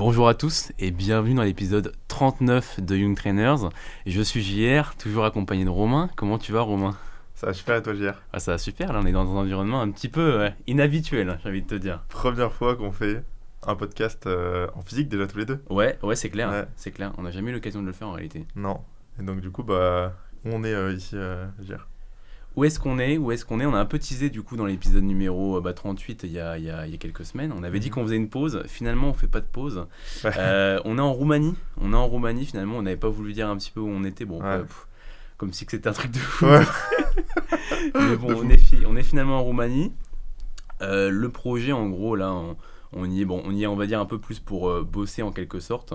Bonjour à tous et bienvenue dans l'épisode 39 de Young Trainers. Je suis JR, toujours accompagné de Romain. Comment tu vas, Romain ? Ça va super et toi, JR? Ça va super, là on est dans un environnement un petit peu inhabituel, j'ai envie de te dire. Première fois qu'on fait un podcast en physique déjà tous les deux. Ouais, c'est clair, Ouais. c'est clair. On n'a jamais eu l'occasion de le faire en réalité. Non. Et donc du coup, où on est ici, JR? Où est-ce qu'on est ? On a un peu teasé du coup dans l'épisode numéro 38 il y a quelques semaines. On avait dit qu'on faisait une pause, finalement on fait pas de pause. On est en Roumanie, finalement on n'avait pas voulu dire un petit peu où on était. Bon, Ouais. comme si que c'était un truc de fou. Ouais. Mais bon, on est finalement en Roumanie. Le projet, en gros, là, on y est, on va dire, un peu plus pour bosser en quelque sorte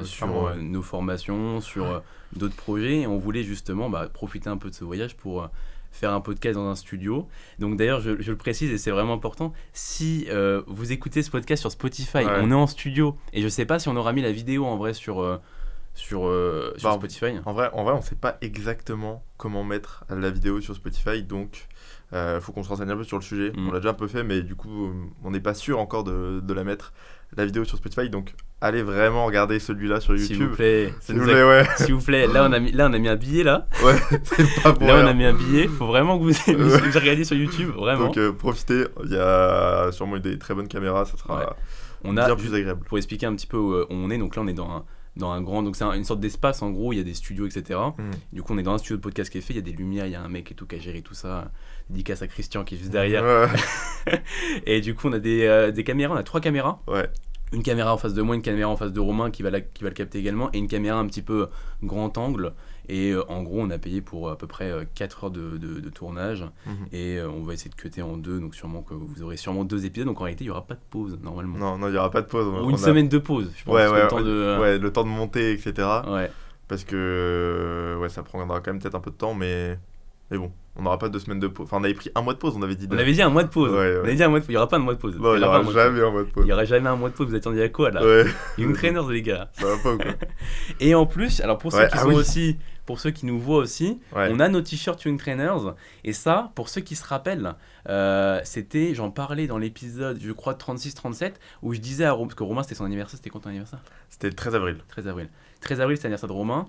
sur nos formations, sur d'autres projets. Et on voulait justement profiter un peu de ce voyage pour faire un podcast dans un studio. Donc d'ailleurs, je le précise et c'est vraiment important, si vous écoutez ce podcast sur Spotify, on est en studio. Et je sais pas si on aura mis la vidéo en vrai sur Spotify. En vrai, on sait pas exactement comment mettre la vidéo sur Spotify, donc faut qu'on se renseigne un peu sur le sujet. On l'a déjà un peu fait, mais du coup, on n'est pas sûr encore de la mettre, la vidéo sur Spotify, donc allez vraiment regarder celui-là sur YouTube. S'il vous plaît, ouais. S'il vous plaît, là on a mis un billet là. Ouais, c'est pas pour Là rien. on a mis un billet, faut vraiment que vous regardiez sur YouTube, vraiment. Donc profitez, il y a sûrement des très bonnes caméras, ça sera bien plus agréable. Pour expliquer un petit peu où on est, donc là on est dans un grand, donc c'est une sorte d'espace en gros, il y a des studios etc. Du coup on est dans un studio de podcast qui est fait, il y a des lumières, il y a un mec et tout qui a géré tout ça, dédicace à Christian qui est juste derrière. Ouais. Et du coup on a des caméras, on a 3 caméras. Ouais. Une caméra en face de moi, une caméra en face de Romain qui va le capter également, et une caméra un petit peu grand angle. Et en gros, on a payé pour à peu près 4 heures de tournage. Et on va essayer de cutter en 2, donc sûrement que vous aurez sûrement 2 épisodes. Donc en réalité, il n'y aura pas de pause normalement. Non, il n'y aura pas de pause. Ou une semaine de pause, je pense. Le temps de monter, etc. Ouais. Parce que ça prendra quand même peut-être un peu de temps, mais bon, on n'aura pas 2 semaines de pause. Enfin, on avait pris un mois de pause, on avait dit. On avait dit un mois de pause. Ouais. On avait dit un mois de pause. Il n'y aura pas de mois de pause. Non, il n'y aura jamais un mois de pause. Il n'y aura jamais un mois de pause. Vous attendiez à quoi là? Ouais. Young Trainers, les gars. Ça va pas ou quoi? Et en plus, alors pour ceux qui sont aussi, pour ceux qui nous voient aussi, on a nos t-shirts Young Trainers. Et ça, pour ceux qui se rappellent, j'en parlais dans l'épisode, je crois 36-37, où je disais à Romain, parce que Romain c'était son anniversaire, c'était quand ton anniversaire? C'était le 13 avril. 13 avril, c'est l'anniversaire de Romain.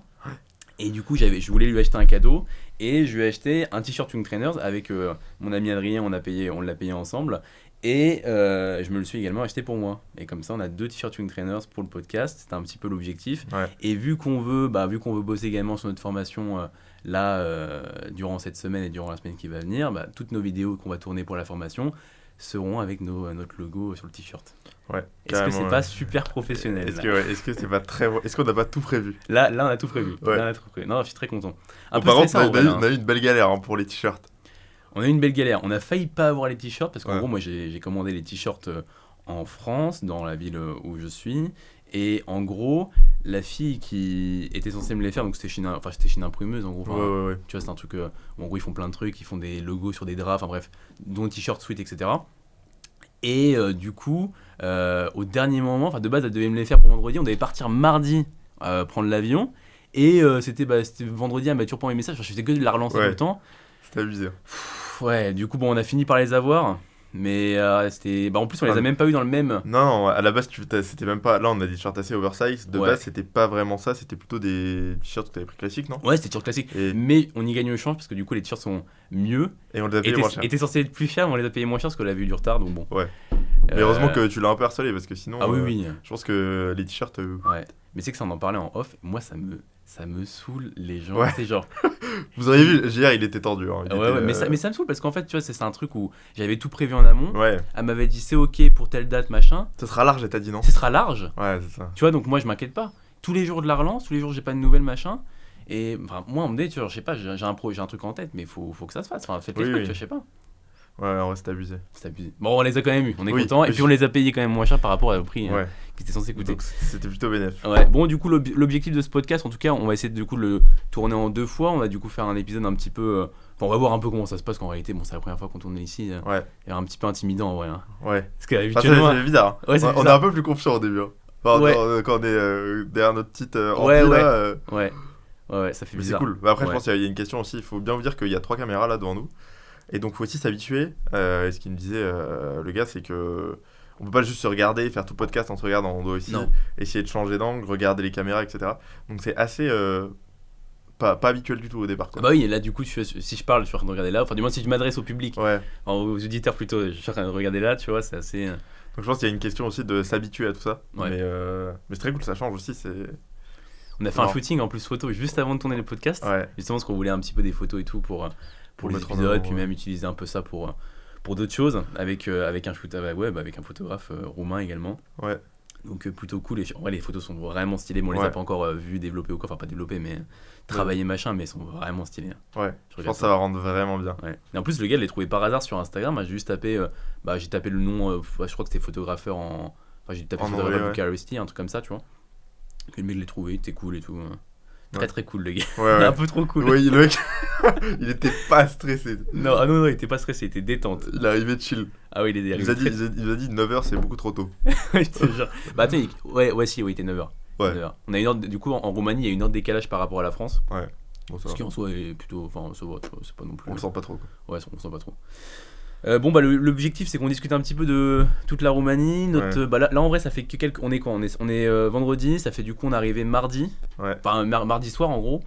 Et du coup, je voulais lui acheter un cadeau et je lui ai acheté un t-shirt Young Trainers avec mon ami Adrien, on l'a payé ensemble. Et je me le suis également acheté pour moi. Et comme ça, on a 2 t-shirts Young Trainers pour le podcast. C'était un petit peu l'objectif. Ouais. Et vu qu'on veut bosser également sur notre formation durant cette semaine et durant la semaine qui va venir, toutes nos vidéos qu'on va tourner pour la formation seront avec notre logo sur le t-shirt. Ouais. Est-ce que c'est pas super professionnel? Est-ce que c'est pas très... Est-ce qu'on n'a pas tout prévu? Là, on a tout prévu. Ouais. Non, je suis très content. Par contre, on a eu une belle galère pour les t-shirts. On a eu une belle galère. On a failli pas avoir les t-shirts parce qu'en gros, moi, j'ai commandé les t-shirts en France, dans la ville où je suis. Et en gros, la fille qui était censée me les faire, donc c'était chez une imprimeuse en gros. Ouais. Tu vois, c'est un truc où en gros, ils font plein de trucs, ils font des logos sur des draps, enfin bref, dont t-shirts, sweats, etc. Et du coup, au dernier moment, de base, elle devait me les faire pour vendredi. On devait partir mardi prendre l'avion. Et c'était vendredi, elle m'a toujours pas envoyé message. Je faisais que de la relancer tout le temps. C'était abusé. Ouais, du coup, on a fini par les avoir. Mais c'était. En plus, on les a même pas eu dans le même. Non, à la base, c'était même pas. Là, on a des t-shirts assez oversize. De base, c'était pas vraiment ça. C'était plutôt des t-shirts que t'avais pris classiques, non? Ouais, c'était t-shirts classiques. Mais on y gagne au change parce que du coup, les t-shirts sont mieux. Et on les a payés moins cher. Étaient censés être plus chers, mais on les a payés moins cher parce qu'on avait eu du retard. Donc bon. Ouais. Mais heureusement que tu l'as un peu harcelé parce que sinon. Ah oui. Je pense que les t-shirts. Ouais. Mais c'est que ça, on en parlait en off. Moi, ça me saoule les gens. Ouais. C'est genre. Vous auriez vu, hier il était tendu. Hein. Mais ça me saoule parce qu'en fait, tu vois, c'est un truc où j'avais tout prévu en amont. Ouais. Elle m'avait dit c'est ok pour telle date, machin. Ce sera large, elle t'a dit non? Ce sera large. Ouais, c'est ça. Tu vois, donc moi je m'inquiète pas. Tous les jours de la relance, tous les jours j'ai pas de nouvelles, machin. Et moi, on me dit, tu vois, je sais pas, j'ai un truc en tête, mais faut que ça se fasse. Faites les trucs, tu vois, je sais pas. Ouais, en vrai, c'est abusé. Bon, on les a quand même eu, on est content. Et puis on les a payés quand même moins cher par rapport au prix qui était censé coûter. Donc c'était plutôt bénéf. Ouais. Bon, du coup, l'objectif de ce podcast, en tout cas, on va essayer de le tourner en 2 fois. On va du coup faire un épisode un petit peu. On va voir un peu comment ça se passe, qu'en réalité, c'est la première fois qu'on tourne ici. Ouais. Et un petit peu intimidant en vrai. Ouais. Parce qu'habituellement. C'est bizarre. Ouais, c'est on est un peu plus confiant au début. Quand on est derrière notre petite ampli là. Ouais, ça fait bizarre. C'est cool. Après, je pense qu'il y a une question aussi. Il faut bien vous dire qu'il y a 3 caméras là devant nous. Et donc, il faut aussi s'habituer. Et ce qu'il me disait, le gars, c'est que on peut pas juste se regarder, faire tout le podcast en se regardant, on doit aussi essayer de changer d'angle, regarder les caméras, etc. Donc c'est assez pas habituel du tout au départ, quoi. Bah oui, et là du coup si je parle, je suis en train de regarder là, enfin du moins si je m'adresse au public, Ouais. aux auditeurs plutôt, je suis en train de regarder là, tu vois, c'est assez... Donc je pense qu'il y a une question aussi de s'habituer à tout ça, Ouais. mais c'est très cool, ça change aussi, c'est... On a fait un shooting en plus photo juste avant de tourner le podcast, justement parce qu'on voulait un petit peu des photos et tout pour les épisodes, puis même utiliser un peu ça pour d'autres choses, avec un shoot avec un photographe roumain également. Ouais. Donc plutôt cool, et en vrai les photos sont vraiment stylées, bon on les a pas encore vues développer ou quoi, enfin pas développer mais travailler machin, mais elles sont vraiment stylées. Ouais, je pense que ça va rendre vraiment bien. Ouais. Et en plus le gars je l'ai trouvé par hasard sur Instagram, j'ai juste tapé, j'ai tapé le nom, je crois que c'était photographeur j'ai tapé photographe Bucharesti, un truc comme ça tu vois. Et le mec je l'ai trouvé, il était cool et tout. Très très cool le gars. Un peu trop cool. Ouais, le mec, il était pas stressé. Non, il était pas stressé, il était détente. Il est arrivé chill. Ah oui, il est arrivé. Il nous a dit 9h c'est beaucoup trop tôt. Je te jure. Bah attends, il était 9h. Ouais. 9h. On a une heure, du coup en Roumanie, il y a une heure de décalage par rapport à la France. Ouais. Bon, ça ce qui en soi est plutôt, enfin ça va, c'est pas non plus. On le sent pas trop, quoi. Ouais, on le sent pas trop. L'objectif c'est qu'on discute un petit peu de toute la Roumanie. Là en vrai ça fait que on est quoi, on est vendredi, ça fait du coup on est arrivé mardi. Ouais. Enfin mardi soir en gros.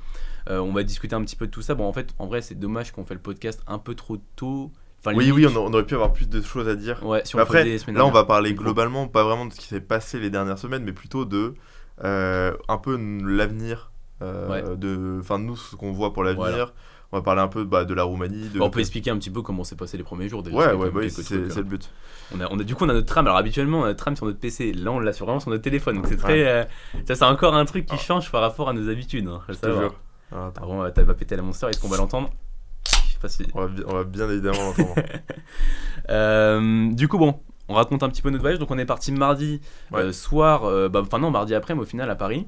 On va discuter un petit peu de tout ça. Bon en fait en vrai c'est dommage qu'on fait le podcast un peu trop tôt. Enfin, oui, on aurait pu avoir plus de choses à dire. Ouais, si après là on va parler globalement, pas vraiment de ce qui s'est passé les dernières semaines, mais plutôt de un peu l'avenir, de nous ce qu'on voit pour l'avenir. Voilà. On va parler un peu de la Roumanie. On peut expliquer un petit peu comment s'est passé les premiers jours déjà. C'est le but. Du coup, on a notre tram. Alors, habituellement, on a notre tram sur notre PC. Là, on l'a vraiment sur notre téléphone. Donc, c'est très. Ça, c'est encore un truc qui change par rapport à nos habitudes. Hein, je te jure. Alors, t'as pas pété la monster. Est-ce qu'on va l'entendre? On va bien évidemment l'entendre. Du coup, bon, on raconte un petit peu notre voyage. Donc, on est parti mardi soir. Mardi après, mais au final, à Paris.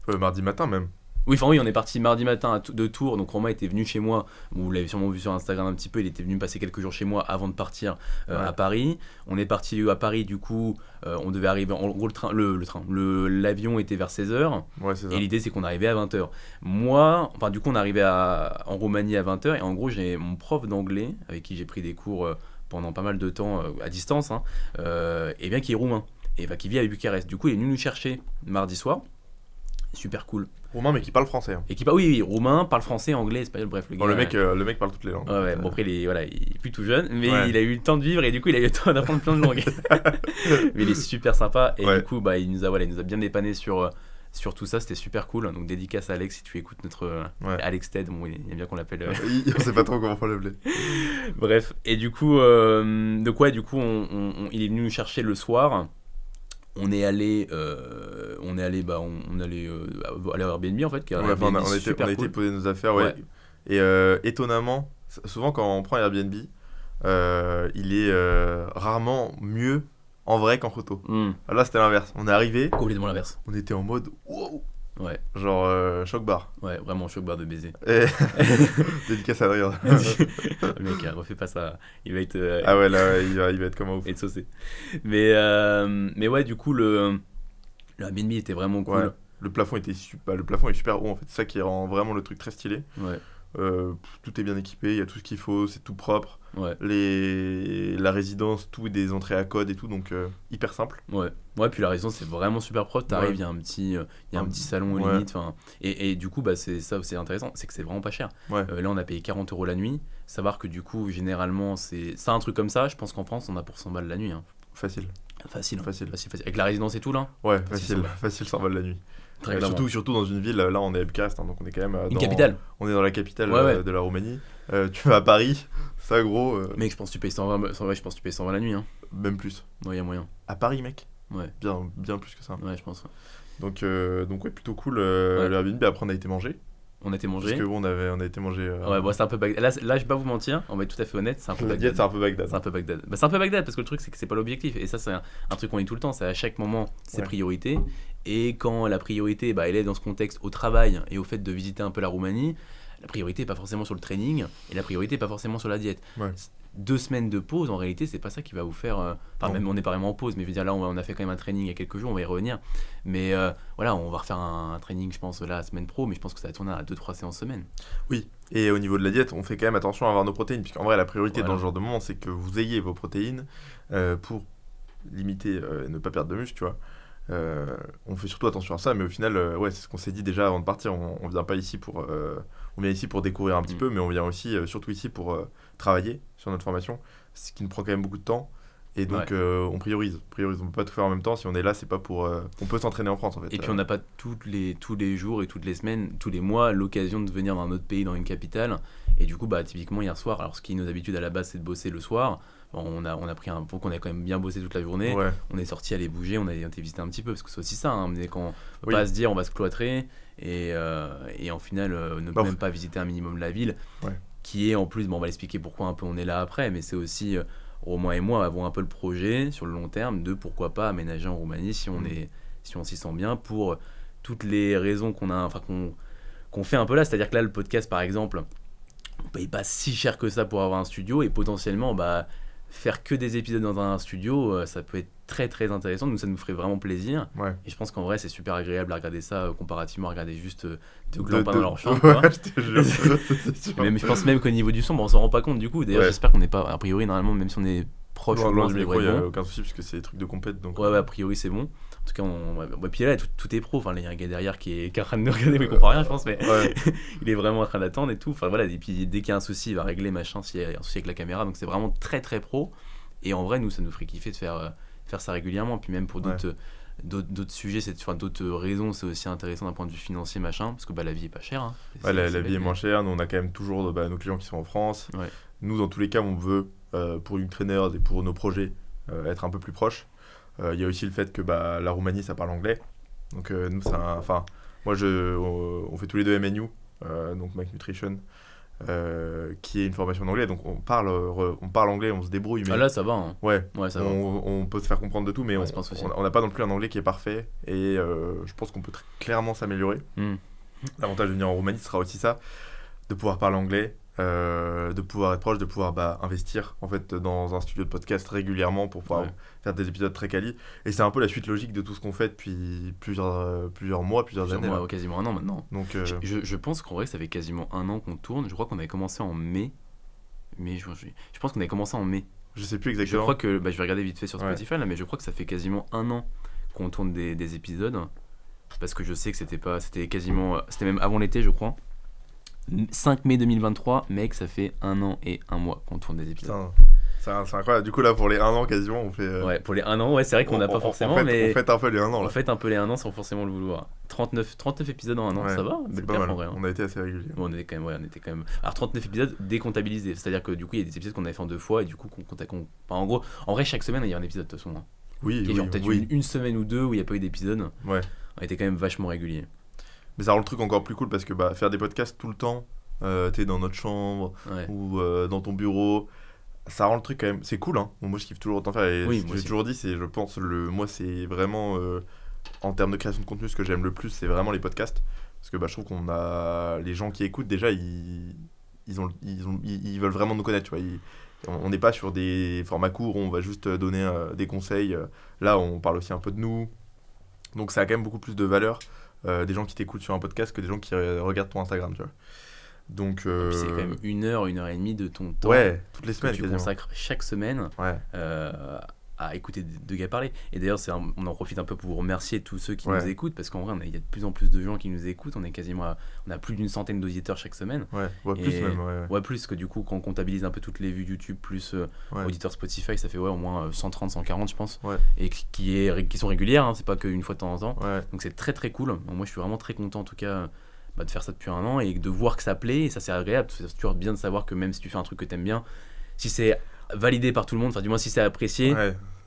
Mardi matin même. Oui, on est parti mardi matin de Tours, donc Romain était venu chez moi, vous l'avez sûrement vu sur Instagram un petit peu, il était venu passer quelques jours chez moi avant de partir à Paris. On est parti à Paris, du coup, on devait arriver, en gros l'avion était vers 16h, et l'idée c'est qu'on arrivait à 20h. Du coup on arrivait en Roumanie à 20h, et en gros j'ai mon prof d'anglais, avec qui j'ai pris des cours pendant pas mal de temps à distance, et bien qui est roumain, et qui vit à Bucarest. Du coup il est venu nous chercher mardi soir, super cool. Roumain mais qui parle français. Et qui oui, roumain, parle français, anglais, espagnol, bref le gars. Le mec parle toutes les langues. Ouais, bon après il est plus tout jeune, mais il a eu le temps de vivre et du coup il a eu le temps d'apprendre plein de langues. Mais il est super sympa et du coup il nous a bien dépanné sur tout ça, c'était super cool. Donc dédicace à Alex si tu écoutes notre Alex Ted, il aime bien qu'on l'appelle. On sait pas trop comment faut l'appeler. Bref, et du coup il est venu nous chercher le soir. On est allé à Airbnb en fait. On a été poser nos affaires, Et étonnamment, souvent quand on prend Airbnb, il est rarement mieux en vrai qu'en photo. Là c'était l'inverse. On est arrivé. Complètement l'inverse. On était en mode wow. Ouais. Genre choc bar. Ouais, vraiment choc bar de baiser. Dédicace à Adrien. Le mec, refais pas ça. Il va être. Il va être comme un ouf. Être saucé. Mais ouais, du coup, le Airbnb était vraiment cool. Ouais. Le plafond est super haut en fait. C'est ça qui rend vraiment le truc très stylé. Ouais. Tout est bien équipé, il y a tout ce qu'il faut, c'est tout propre. Ouais. La résidence, tout est des entrées à code et tout, donc hyper simple. Ouais, puis la résidence c'est vraiment super propre. T'arrives, il y a un petit salon limite. Et du coup, c'est ça aussi intéressant, c'est que c'est vraiment pas cher. Là, on a payé 40 € la nuit. Savoir que du coup, généralement, c'est un truc comme ça. Je pense qu'en France, on a pour 100 balles la nuit. Hein. Facile. Avec la résidence et tout là. Ouais, facile 100 balles la nuit. Surtout dans une ville, là on est à Bucarest, donc on est quand même une capitale. On est dans la capitale de la Roumanie. Tu vas à Paris, ça gros. Mec, je pense que tu payes 120 la nuit. Hein. Même plus. Ouais, y a moyen. À Paris, mec. Ouais. Bien plus que ça. Ouais, je pense. Donc plutôt cool. Le Airbnb. Après on a été manger. On a été manger. Parce que on a été manger. C'est un peu Bagdad. Là, je vais pas vous mentir, on va être tout à fait honnête, c'est un peu Bagdad. C'est un peu Bagdad. C'est un peu Bagdad parce que le truc c'est que c'est pas l'objectif. Et ça, c'est un truc qu'on dit tout le temps, c'est à chaque moment ses priorités. Et quand la priorité, elle est dans ce contexte au travail et au fait de visiter un peu la Roumanie, la priorité est pas forcément sur le training et la priorité est pas forcément sur la diète. 2 semaines de pause, en réalité, c'est pas ça qui va vous faire. Même on n'est pas vraiment en pause, mais je veux dire, là, on a fait quand même un training il y a quelques jours, on va y revenir. Mais on va refaire un training, je pense, la semaine pro, mais je pense que ça va tourner à 2-3 séances semaine. Oui, et au niveau de la diète, on fait quand même attention à avoir nos protéines, puisqu'en vrai, la priorité dans ce genre de moment, c'est que vous ayez vos protéines pour limiter et ne pas perdre de muscle, tu vois. On fait surtout attention à ça, mais au final, ouais, c'est ce qu'on s'est dit déjà avant de partir. On vient pas ici pour, on vient ici pour découvrir un petit peu, mais on vient aussi, surtout ici, pour travailler sur notre formation, ce qui nous prend quand même beaucoup de temps. Et donc, on priorise. On peut pas tout faire en même temps. Si on est là, c'est pas pour. On peut s'entraîner en France, en fait. Et puis, on n'a pas tous les jours et toutes les semaines, tous les mois, l'occasion de venir dans un autre pays, dans une capitale. Et du coup, typiquement, hier soir, alors ce qui est nos habitudes à la base, c'est de bosser le soir. Bon, on a pris un qu'on a quand même bien bossé toute la journée. Ouais. On est sorti aller bouger, on a été visiter un petit peu, parce que c'est aussi ça. Mais quand on peut pas se dire, on va se cloîtrer et en final, ne même pas visiter un minimum la ville. Ouais. Qui est en plus, on va l'expliquer pourquoi un peu on est là après, mais c'est aussi. Romain et moi avons un peu le projet sur le long terme de pourquoi pas aménager en Roumanie si on s'y sent bien, pour toutes les raisons qu'on fait un peu là. C'est-à-dire que là, le podcast par exemple, on paye pas si cher que ça pour avoir un studio, et potentiellement faire que des épisodes dans un studio, ça peut être très très intéressant. Nous, ça nous ferait vraiment plaisir. Ouais. Et je pense qu'en vrai, c'est super agréable à regarder ça comparativement à regarder juste deux glampins dans leur chambre. Ouais, je te jure. Même, je pense même qu'au niveau du son, on s'en rend pas compte du coup. D'ailleurs, j'espère qu'on n'est pas, a priori, normalement, même si on est proche ou loin du micro, il n'y a aucun souci parce que c'est des trucs de compète. Donc, a priori, c'est bon. En tout cas, puis là, tout est pro. Enfin, il y a un gars derrière qui est en train de nous regarder, mais il comprend rien, je pense, mais il est vraiment en train d'attendre et tout. Enfin, voilà, et puis dès qu'il y a un souci, il va régler machin s'il y a un souci avec la caméra. Donc, c'est vraiment très très pro. Et en vrai, nous, ça nous ferait kiffer de faire ça régulièrement. Puis même pour d'autres sujets, d'autres raisons, c'est aussi intéressant d'un point de vue financier, machin, parce que la vie est pas chère. Hein. La vie est moins chère. Nous, on a quand même toujours nos clients qui sont en France. Ouais. Nous, dans tous les cas, on veut, pour Young Trainers et pour nos projets, être un peu plus proches. Il y a aussi le fait que la Roumanie, ça parle anglais. Donc, nous, moi, on fait tous les deux MNU, donc Mac Nutrition. Qui est une formation en anglais, donc on parle anglais, on se débrouille. Mais là ça va. Hein. Ouais, ça on peut se faire comprendre de tout, mais on n'a pas non plus un anglais qui est parfait, et je pense qu'on peut clairement s'améliorer. L'avantage de venir en Roumanie sera aussi ça, de pouvoir parler anglais, de pouvoir être proche, de pouvoir investir en fait dans un studio de podcast régulièrement pour pouvoir faire des épisodes très quali. Et c'est un peu la suite logique de tout ce qu'on fait depuis plusieurs mois, plusieurs années. Quasiment un an maintenant. Donc, je pense qu'en vrai, ça fait quasiment un an qu'on tourne. Je crois qu'on avait commencé en mai. Je pense qu'on avait commencé en mai. Je sais plus exactement. Je crois que, je vais regarder vite fait sur Spotify là, mais je crois que ça fait quasiment un an qu'on tourne des épisodes. Parce que je sais que c'était même avant l'été, je crois. 5 mai 2023, mec, ça fait un an et un mois qu'on tourne des épisodes. Putain, c'est incroyable. Du coup, là, pour les 1 an, quasiment, on fait. Ouais, pour les 1 an, c'est vrai qu'on n'a pas forcément. Mais on fait un peu les 1 an. On fait un peu les 1 an sans forcément le vouloir. 39 épisodes en 1 an, ça va. C'est pas mal. En vrai, hein. On a été assez réguliers. Bon, on était quand même. Alors, 39 épisodes décomptabilisés. C'est-à-dire que du coup, il y a des épisodes qu'on avait fait en 2 fois et du coup, en gros, en vrai, chaque semaine, il y a un épisode de toute façon. Hein. Oui, genre peut-être une semaine ou 2 où il n'y a pas eu d'épisode. Ouais. On était quand même vachement réguliers. Mais ça rend le truc encore plus cool parce que faire des podcasts tout le temps, t'es dans notre chambre ou dans ton bureau, ça rend le truc quand même, c'est cool, hein. Bon, moi je kiffe toujours autant faire, et ce que j'ai toujours dit, c'est, je pense, moi c'est vraiment en termes de création de contenu, ce que j'aime le plus, c'est vraiment les podcasts, parce que je trouve qu'on a les gens qui écoutent déjà, ils veulent vraiment nous connaître, tu vois. On n'est pas sur des formats courts où on va juste donner des conseils. Là on parle aussi un peu de nous, donc ça a quand même beaucoup plus de valeur des gens qui t'écoutent sur un podcast que des gens qui regardent ton Instagram, tu vois. Donc, c'est quand même 1 heure, 1 heure et demie de ton temps. Ouais, toutes les semaines. Que tu consacres chaque semaine à écouter deux gars parler. Et d'ailleurs, on en profite un peu pour vous remercier tous ceux qui nous écoutent, parce qu'en vrai, il y a de plus en plus de gens qui nous écoutent. On a plus d'une centaine d'auditeurs chaque semaine. Plus plus que du coup, quand on comptabilise un peu toutes les vues YouTube plus auditeurs Spotify, ça fait au moins 130, 140, je pense. Et qui sont régulières, hein, c'est pas qu'une fois de temps en temps. Donc c'est très très cool. Moi, je suis vraiment très content en tout cas. De faire ça depuis 1 an et de voir que ça plaît, et ça c'est agréable. C'est toujours bien de savoir que même si tu fais un truc que t'aimes bien, si c'est validé par tout le monde, enfin du moins si c'est apprécié,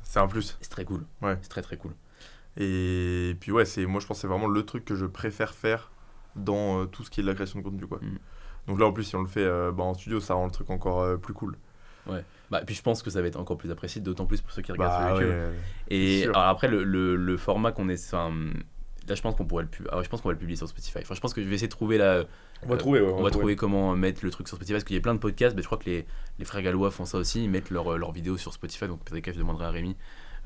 c'est un plus. C'est très cool. C'est très très cool. Et puis moi je pense que c'est vraiment le truc que je préfère faire dans tout ce qui est de la création de contenu, quoi. Donc là en plus si on le fait en studio, ça rend le truc encore plus cool. Et puis je pense que ça va être encore plus apprécié, d'autant plus pour ceux qui regardent sur YouTube. Et alors après le format qu'on est, là je pense qu'on pourrait le publier sur Spotify. Enfin, je pense que je vais essayer de trouver on va trouver comment mettre le truc sur Spotify, parce qu'il y a plein de podcasts, mais je crois que les frères gallois font ça aussi, ils mettent leurs vidéos sur Spotify. Donc peut-être que je demanderai à Rémi.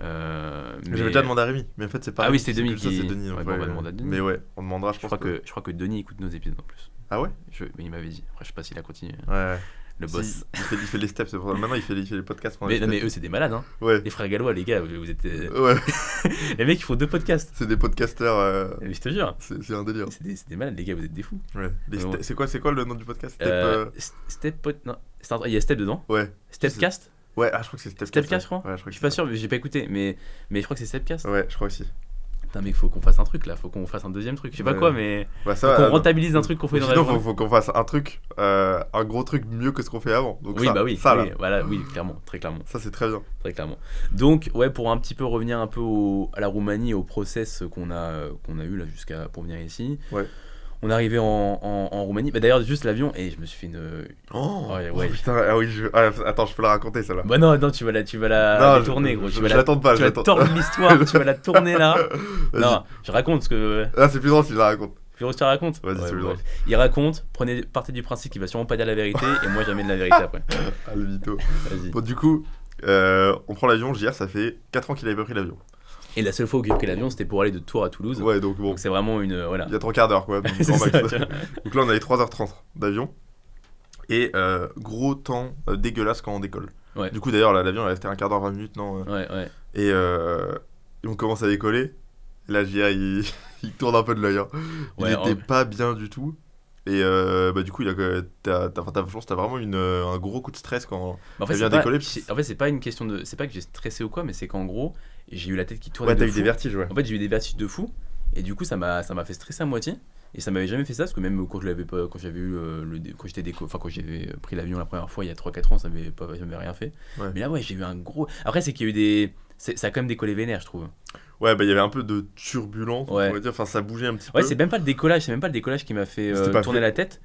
J'avais déjà demandé à Rémi, mais en fait c'est pas. Ah oui, c'est Denis qui. C'est Denis. On va demander à Denis. Mais on demandera. Je crois que Denis écoute nos épisodes en plus. Ah ouais. Mais il m'avait dit. Après je sais pas s'il a continué. Le boss. Si, il fait les steps, c'est pour ça. Maintenant il fait les podcasts. Mais, non, mais eux, c'est des malades, hein. Ouais. Les frères gallois, les gars, vous êtes. Ouais. Les mecs, ils font 2 podcasts. C'est des podcasters. Mais je te jure. C'est un délire. C'est des malades, les gars, vous êtes des fous. Ouais. C'est quoi le nom du podcast Non. Il y a Step dedans. Ouais. Stepcast. Ouais, je crois que c'est Stepcast. Stepcast, je crois. Ouais, Je suis pas sûr, mais j'ai pas écouté. Mais je crois que c'est Stepcast. Ouais, je crois aussi. Putain, mec, faut qu'on fasse un truc là. Faut qu'on fasse un deuxième truc. Je sais pas quoi, mais. Bah, ça, faut qu'on rentabilise un truc qu'on fait dans la journée. Sinon, faut qu'on fasse un truc, un gros truc mieux que ce qu'on fait avant. Donc oui, ça, bah oui. Ça, oui, voilà, oui, clairement. Très clairement. Ça, c'est très bien. Très clairement. Donc, ouais, pour un petit peu revenir un peu à la Roumanie, au process qu'on a eu là pour venir ici. Ouais. On est arrivé en Roumanie. Bah, d'ailleurs, juste l'avion, et je me suis fait une. Ouais. Putain, ah oui, attends, je peux la raconter celle-là. Bah non, tu vas la tourner, gros. Je l'attends pas, tu vas tordre l'histoire, tu vas la tourner là. Non, je raconte ce que. Ah, c'est plus drôle si je la raconte. Tu veux que je te raconte? Vas-y, c'est plus drôle. Il raconte, partez du principe qu'il va sûrement pas dire la vérité, et moi jamais de la vérité après. Ah, le mytho. Vas-y. Bon, du coup, on prend l'avion. JR, ça fait 4 ans qu'il avait pas pris l'avion. Et la seule fois où j'ai pris l'avion, c'était pour aller de Tours à Toulouse. Ouais, donc bon. Donc c'est vraiment une. Voilà. Il y a 3 quarts d'heure, quoi. Donc, C'est ça, donc là, on avait 3h30 d'avion. Et gros temps dégueulasse quand on décolle. Ouais. Du coup, d'ailleurs, là, l'avion, il restait 1 quart d'heure, 20 minutes, non Ouais. Et on commence à décoller. Et là, JR, il tourne un peu de l'œil. Hein. Il était pas bien du tout. Et du coup, t'as vraiment un gros coup de stress quand t'as bien décollé. En fait, c'est pas une question de. C'est pas que j'ai stressé ou quoi, mais c'est qu'en gros, j'ai eu la tête qui tournait. Ouais, t'as de eu fou. des vertiges, ouais. En fait, j'ai eu des vertiges de fou. Et du coup, ça m'a fait stresser à moitié. Et ça m'avait jamais fait ça, parce que même quand j'avais pris l'avion la première fois il y a 3-4 ans, ça m'avait rien fait. Ouais. Mais là, ouais, j'ai eu un gros. Après, c'est qu'il y a eu des. Ça a quand même décollé vénère, je trouve. Ouais, bah il y avait un peu de turbulence, ouais. on va dire. Enfin, ça bougeait un petit peu. Ouais, c'est même pas le décollage qui m'a fait tourner la tête.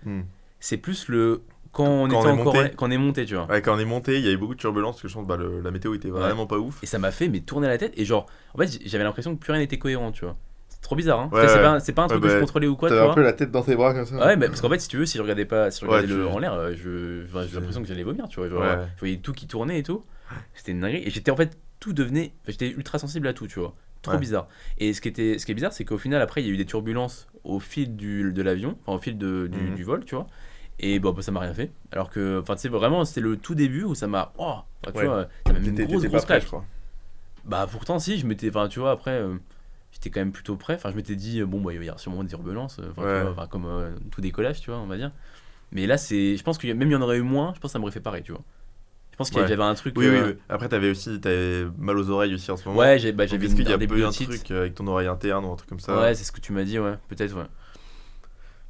C'est plus quand on est monté, tu vois. Ouais, quand on est monté, il y avait beaucoup de turbulence, parce que je pense que la météo était vraiment pas ouf. Et ça m'a fait tourner la tête, et genre, en fait, j'avais l'impression que plus rien n'était cohérent, tu vois. C'est trop bizarre, hein. Ouais, c'est pas un truc que je contrôlais ou quoi, tu vois. T'avais un peu la tête dans tes bras comme ça. Ouais, mais parce qu'en fait, si tu veux, si je regardais en l'air, j'ai l'impression que j'allais vomir, tu vois. Genre, je voyais tout qui tournait et tout. C'était une dinguerie. Et j'étais ultra sensible à tout, tu vois. Trop bizarre. Et ce qui est bizarre, c'est qu'au final, après, il y a eu des turbulences au fil de l'avion, enfin au fil du vol, tu vois. Et bon, ça m'a rien fait. Alors que, enfin, tu sais, vraiment, c'était le tout début où ça m'a. Tu vois, ça m'a mis une grosse claque. Bah, pourtant, si, tu vois, après, j'étais quand même plutôt prêt. Enfin, je m'étais dit, bon, bah, il va y avoir sûrement des turbulences, comme tout décollage, tu vois, on va dire. Mais là, je pense que même il y en aurait eu moins, je pense que ça m'aurait fait pareil, tu vois. Je pense qu'il y avait un truc. Oui. Après, t'avais mal aux oreilles aussi en ce moment. Ouais, j'avais est-ce qu'il y a eu un truc avec ton oreille interne ou un truc comme ça? Ouais, c'est ce que tu m'as dit, ouais, peut-être, ouais.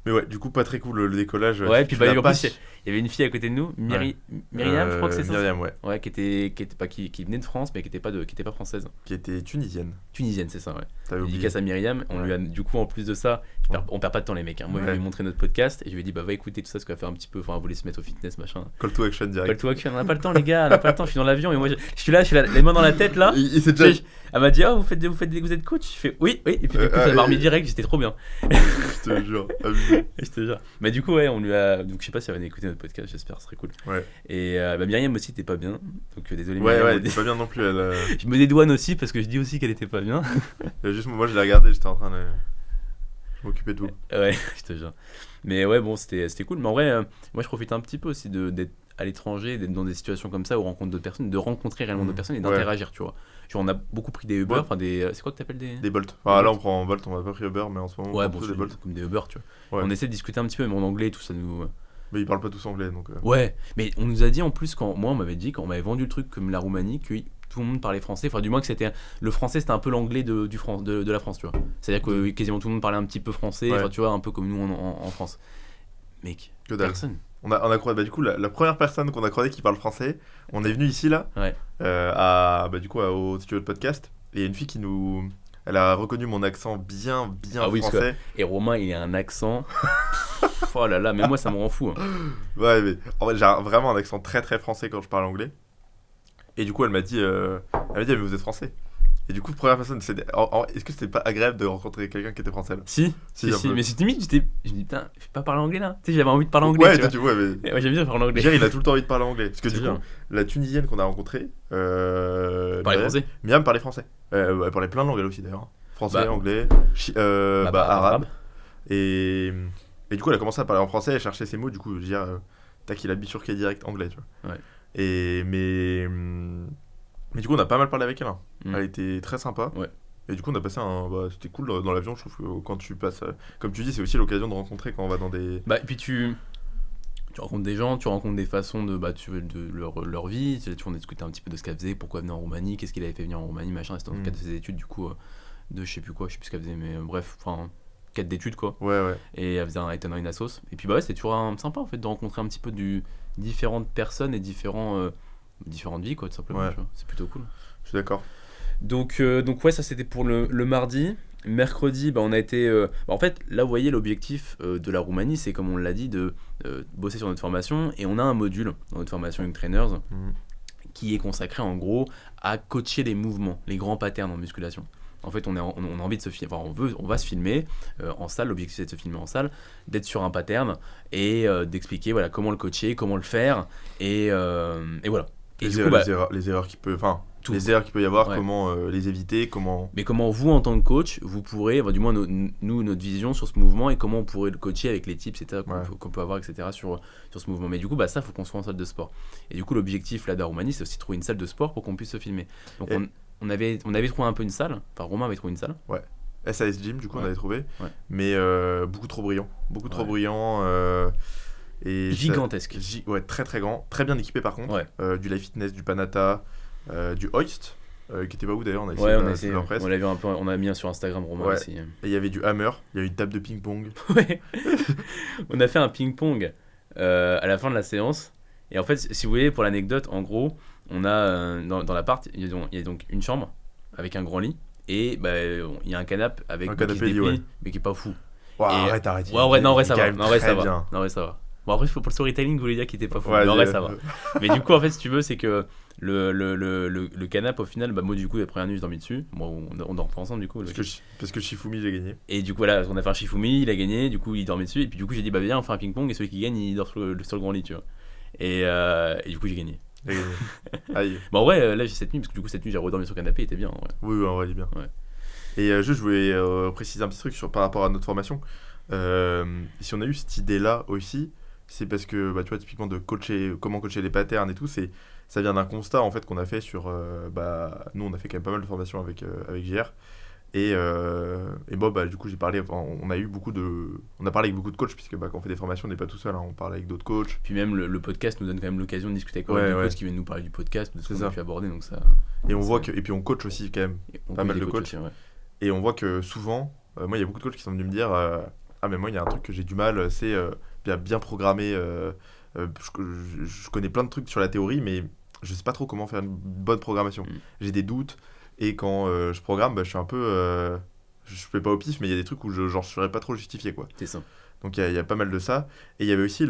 Mais ouais, du coup, pas très cool le décollage. Ouais, puis en plus, il y avait une fille à côté de nous, Myriam, je crois que c'est ça. Myriam, ouais. Ouais, qui venait de France, mais qui était pas française. Qui était tunisienne. Tunisienne, c'est ça, ouais. T'avais oublié. Dédicace à Myriam. On lui a, du coup, en plus de ça, on perd pas de temps, les mecs. Hein. Moi, je lui ai montré notre podcast et je lui ai dit, bah, va écouter tout ça, ce qu'on va faire un petit peu. Enfin, on voulait se mettre au fitness, machin. Call to action direct. Call to action, on n'a pas le temps, les gars, on n'a pas le temps. Je suis dans l'avion et moi, je suis là, les mains dans la tête, là. Elle m'a dit, vous êtes coach? Je fais oui. Et puis, du coup, ça m'a remis direct, j'étais trop bien. Je te jure, abusé. Je te jure. Mais du coup, ouais, on lui a. Donc, je sais pas si elle va écouter notre podcast, j'espère, ce serait cool. Ouais. Et Myriam aussi, t'es pas bien. Donc, désolé. Ouais, elle était pas bien non plus. Je me dédouane aussi parce que je dis aussi qu'elle était pas bien. Juste, moi, je l'ai regardé, j'étais en train de. Je m'occupais de tout. Ouais, je te jure. Mais ouais, bon, c'était cool. Mais en vrai, moi, je profite un petit peu aussi d'être à l'étranger, d'être dans des situations comme ça où on rencontre d'autres personnes, de rencontrer réellement d'autres personnes et d'interagir, tu vois. Genre, on a beaucoup pris des Uber, enfin c'est quoi que t'appelles des Bolt. Enfin, là, on prend Bolt, on a pas pris Uber, mais en ce moment, on prend des Bolt. Comme des Uber, tu vois. Ouais. On essaie de discuter un petit peu, mais en anglais, tout ça nous. Mais ils parlent pas tous anglais, donc. Ouais, mais on nous a dit en plus, quand on m'avait dit, quand on m'avait vendu le truc comme la Roumanie, que tout le monde parlait français, enfin, du moins que le français, c'était un peu l'anglais de la France, tu vois. C'est-à-dire que quasiment tout le monde parlait un petit peu français, enfin, tu vois, un peu comme nous en France. Mec, personne. On a croisé, du coup, la première personne qu'on a croisée qui parle français, on est venu ici, là, au studio de podcast, et il y a une fille elle a reconnu mon accent bien français. Et Romain, il a un accent. Oh là là, mais moi, ça me rend fou. Hein. Ouais, mais en fait, j'ai vraiment un accent très très français quand je parle anglais. Et du coup, elle m'a dit, mais vous êtes français? Et du coup, première personne, est-ce que c'était pas agréable de rencontrer quelqu'un qui était français là? Si, mais c'est timide, je me dis, putain, je vais pas parler anglais là. Tu sais, j'avais envie de parler anglais. Ouais, tu vois, mais. Ouais, j'aime bien parler anglais. Il a tout le temps envie de parler anglais. Parce que du coup, la Tunisienne qu'on a rencontrée. Parlait français. Myriam parlait français. Elle parlait plein de langues elle aussi d'ailleurs. Français, anglais, arabe. Et du coup, elle a commencé à parler en français, elle cherchait ses mots. Du coup, je veux dire, tac, il a bifurqué direct anglais, tu vois. Ouais. Mais du coup, on a pas mal parlé avec elle. Hein. Elle était très sympa. Ouais. Et du coup, on a passé c'était cool dans l'avion. Je trouve que quand tu passes. Comme tu dis, c'est aussi l'occasion de rencontrer quand on va dans des. Et puis tu rencontres des gens, tu rencontres des façons de leur vie. On a discuté un petit peu de ce qu'elle faisait, pourquoi elle venait en Roumanie, qu'est-ce qu'il avait fait venir en Roumanie, machin. C'était dans le cadre de ses études, du coup, de je sais plus ce qu'elle faisait, mais bref, cadre d'études, quoi. Ouais. Et elle était dans une assos. Et puis, c'est toujours sympa, en fait, de rencontrer un petit peu différentes personnes et différentes vies, quoi, tout simplement. Ouais. Tu vois. C'est plutôt cool. Je suis d'accord. Donc ouais, ça c'était pour le mardi. Mercredi, on a été. En fait, là, vous voyez, l'objectif de la Roumanie, c'est comme on l'a dit, de bosser sur notre formation. Et on a un module dans notre formation Young Trainers qui est consacré en gros à coacher les mouvements, les grands patterns en musculation. En fait, on a envie de se filmer, on va se filmer en salle. L'objectif c'est de se filmer en salle, d'être sur un pattern et d'expliquer comment le coacher, comment le faire et voilà. Et les erreurs qu'il peut. Les erreurs qu'il peut y avoir, comment les éviter, comment... Mais comment vous, en tant que coach, vous pourrez, du moins nous, notre vision sur ce mouvement et comment on pourrait le coacher avec les tips, etc., qu'on peut avoir, etc., sur ce mouvement. Mais du coup, ça, il faut qu'on soit en salle de sport. Et du coup, l'objectif là de la Roumanie, c'est aussi de trouver une salle de sport pour qu'on puisse se filmer. Donc on avait trouvé un peu une salle, Romain avait trouvé une salle. Ouais. SAS Gym, du coup, on avait trouvé. Ouais. Mais beaucoup trop brillant. Trop brillant. Et gigantesque. Ouais, très très grand. Très bien équipé par contre. Du Life Fitness, du Panatta. Du Hoist, qui était pas où d'ailleurs, on a essayé, on l'a vu un peu, on a mis sur Instagram Romain aussi. Et il y avait du hammer, il y a eu une table de ping-pong. Ouais. On a fait un ping-pong à la fin de la séance. Et en fait, si vous voulez, pour l'anecdote, en gros, on a dans l'appart, il y a donc une chambre avec un grand lit et il y a un canapé avec un canapé lit, mais qui est pas fou. Wow, arrête. Ouais, en vrai ça va. En vrai ça va. Bon, après, pour le storytelling, vous voulez dire qu'il était pas fou. Mais en vrai, ça va. Mais du coup, en fait, si tu veux, c'est que le canapé, au final, moi, du coup, la première nuit, je dormis dessus. Moi, on dort pas ensemble, du coup. Parce que Shifumi, j'ai gagné. Et du coup, on a fait un Shifumi, il a gagné, du coup, il dormait dessus. Et puis, du coup, j'ai dit, viens, on fait un ping-pong, et celui qui gagne, il dort sur le grand lit, tu vois. Et du coup, j'ai gagné. Aïe. En vrai, là, j'ai cette nuit, parce que du coup, cette nuit, j'ai redormi sur le canapé, il était bien. Ouais. Oui, en vrai, il est bien. Ouais. Et je voulais préciser un petit truc par rapport à notre formation. Si on a eu cette idée-là aussi, c'est parce que tu vois, typiquement de comment coacher les patterns et tout, ça vient d'un constat en fait qu'on a fait sur nous on a fait quand même pas mal de formations avec JR et du coup j'ai parlé, on a parlé avec beaucoup de coachs puisque quand on fait des formations on n'est pas tout seul, hein, on parle avec d'autres coachs. Puis même le podcast nous donne quand même l'occasion de discuter avec des coachs qui viennent nous parler du podcast, de ce qu'on a pu aborder, donc ça. Et on voit et puis on coach aussi quand même pas mal de coachs aussi, et on voit que souvent moi il y a beaucoup de coachs qui sont venus me dire mais moi il y a un truc que j'ai du mal, c'est bien programmé. Je connais plein de trucs sur la théorie, mais je sais pas trop comment faire une bonne programmation. J'ai des doutes, et quand je programme, je suis un peu. Je fais pas au pif, mais il y a des trucs où je serais pas trop justifié, quoi. C'est ça. Donc il y a pas mal de ça. Et il y avait aussi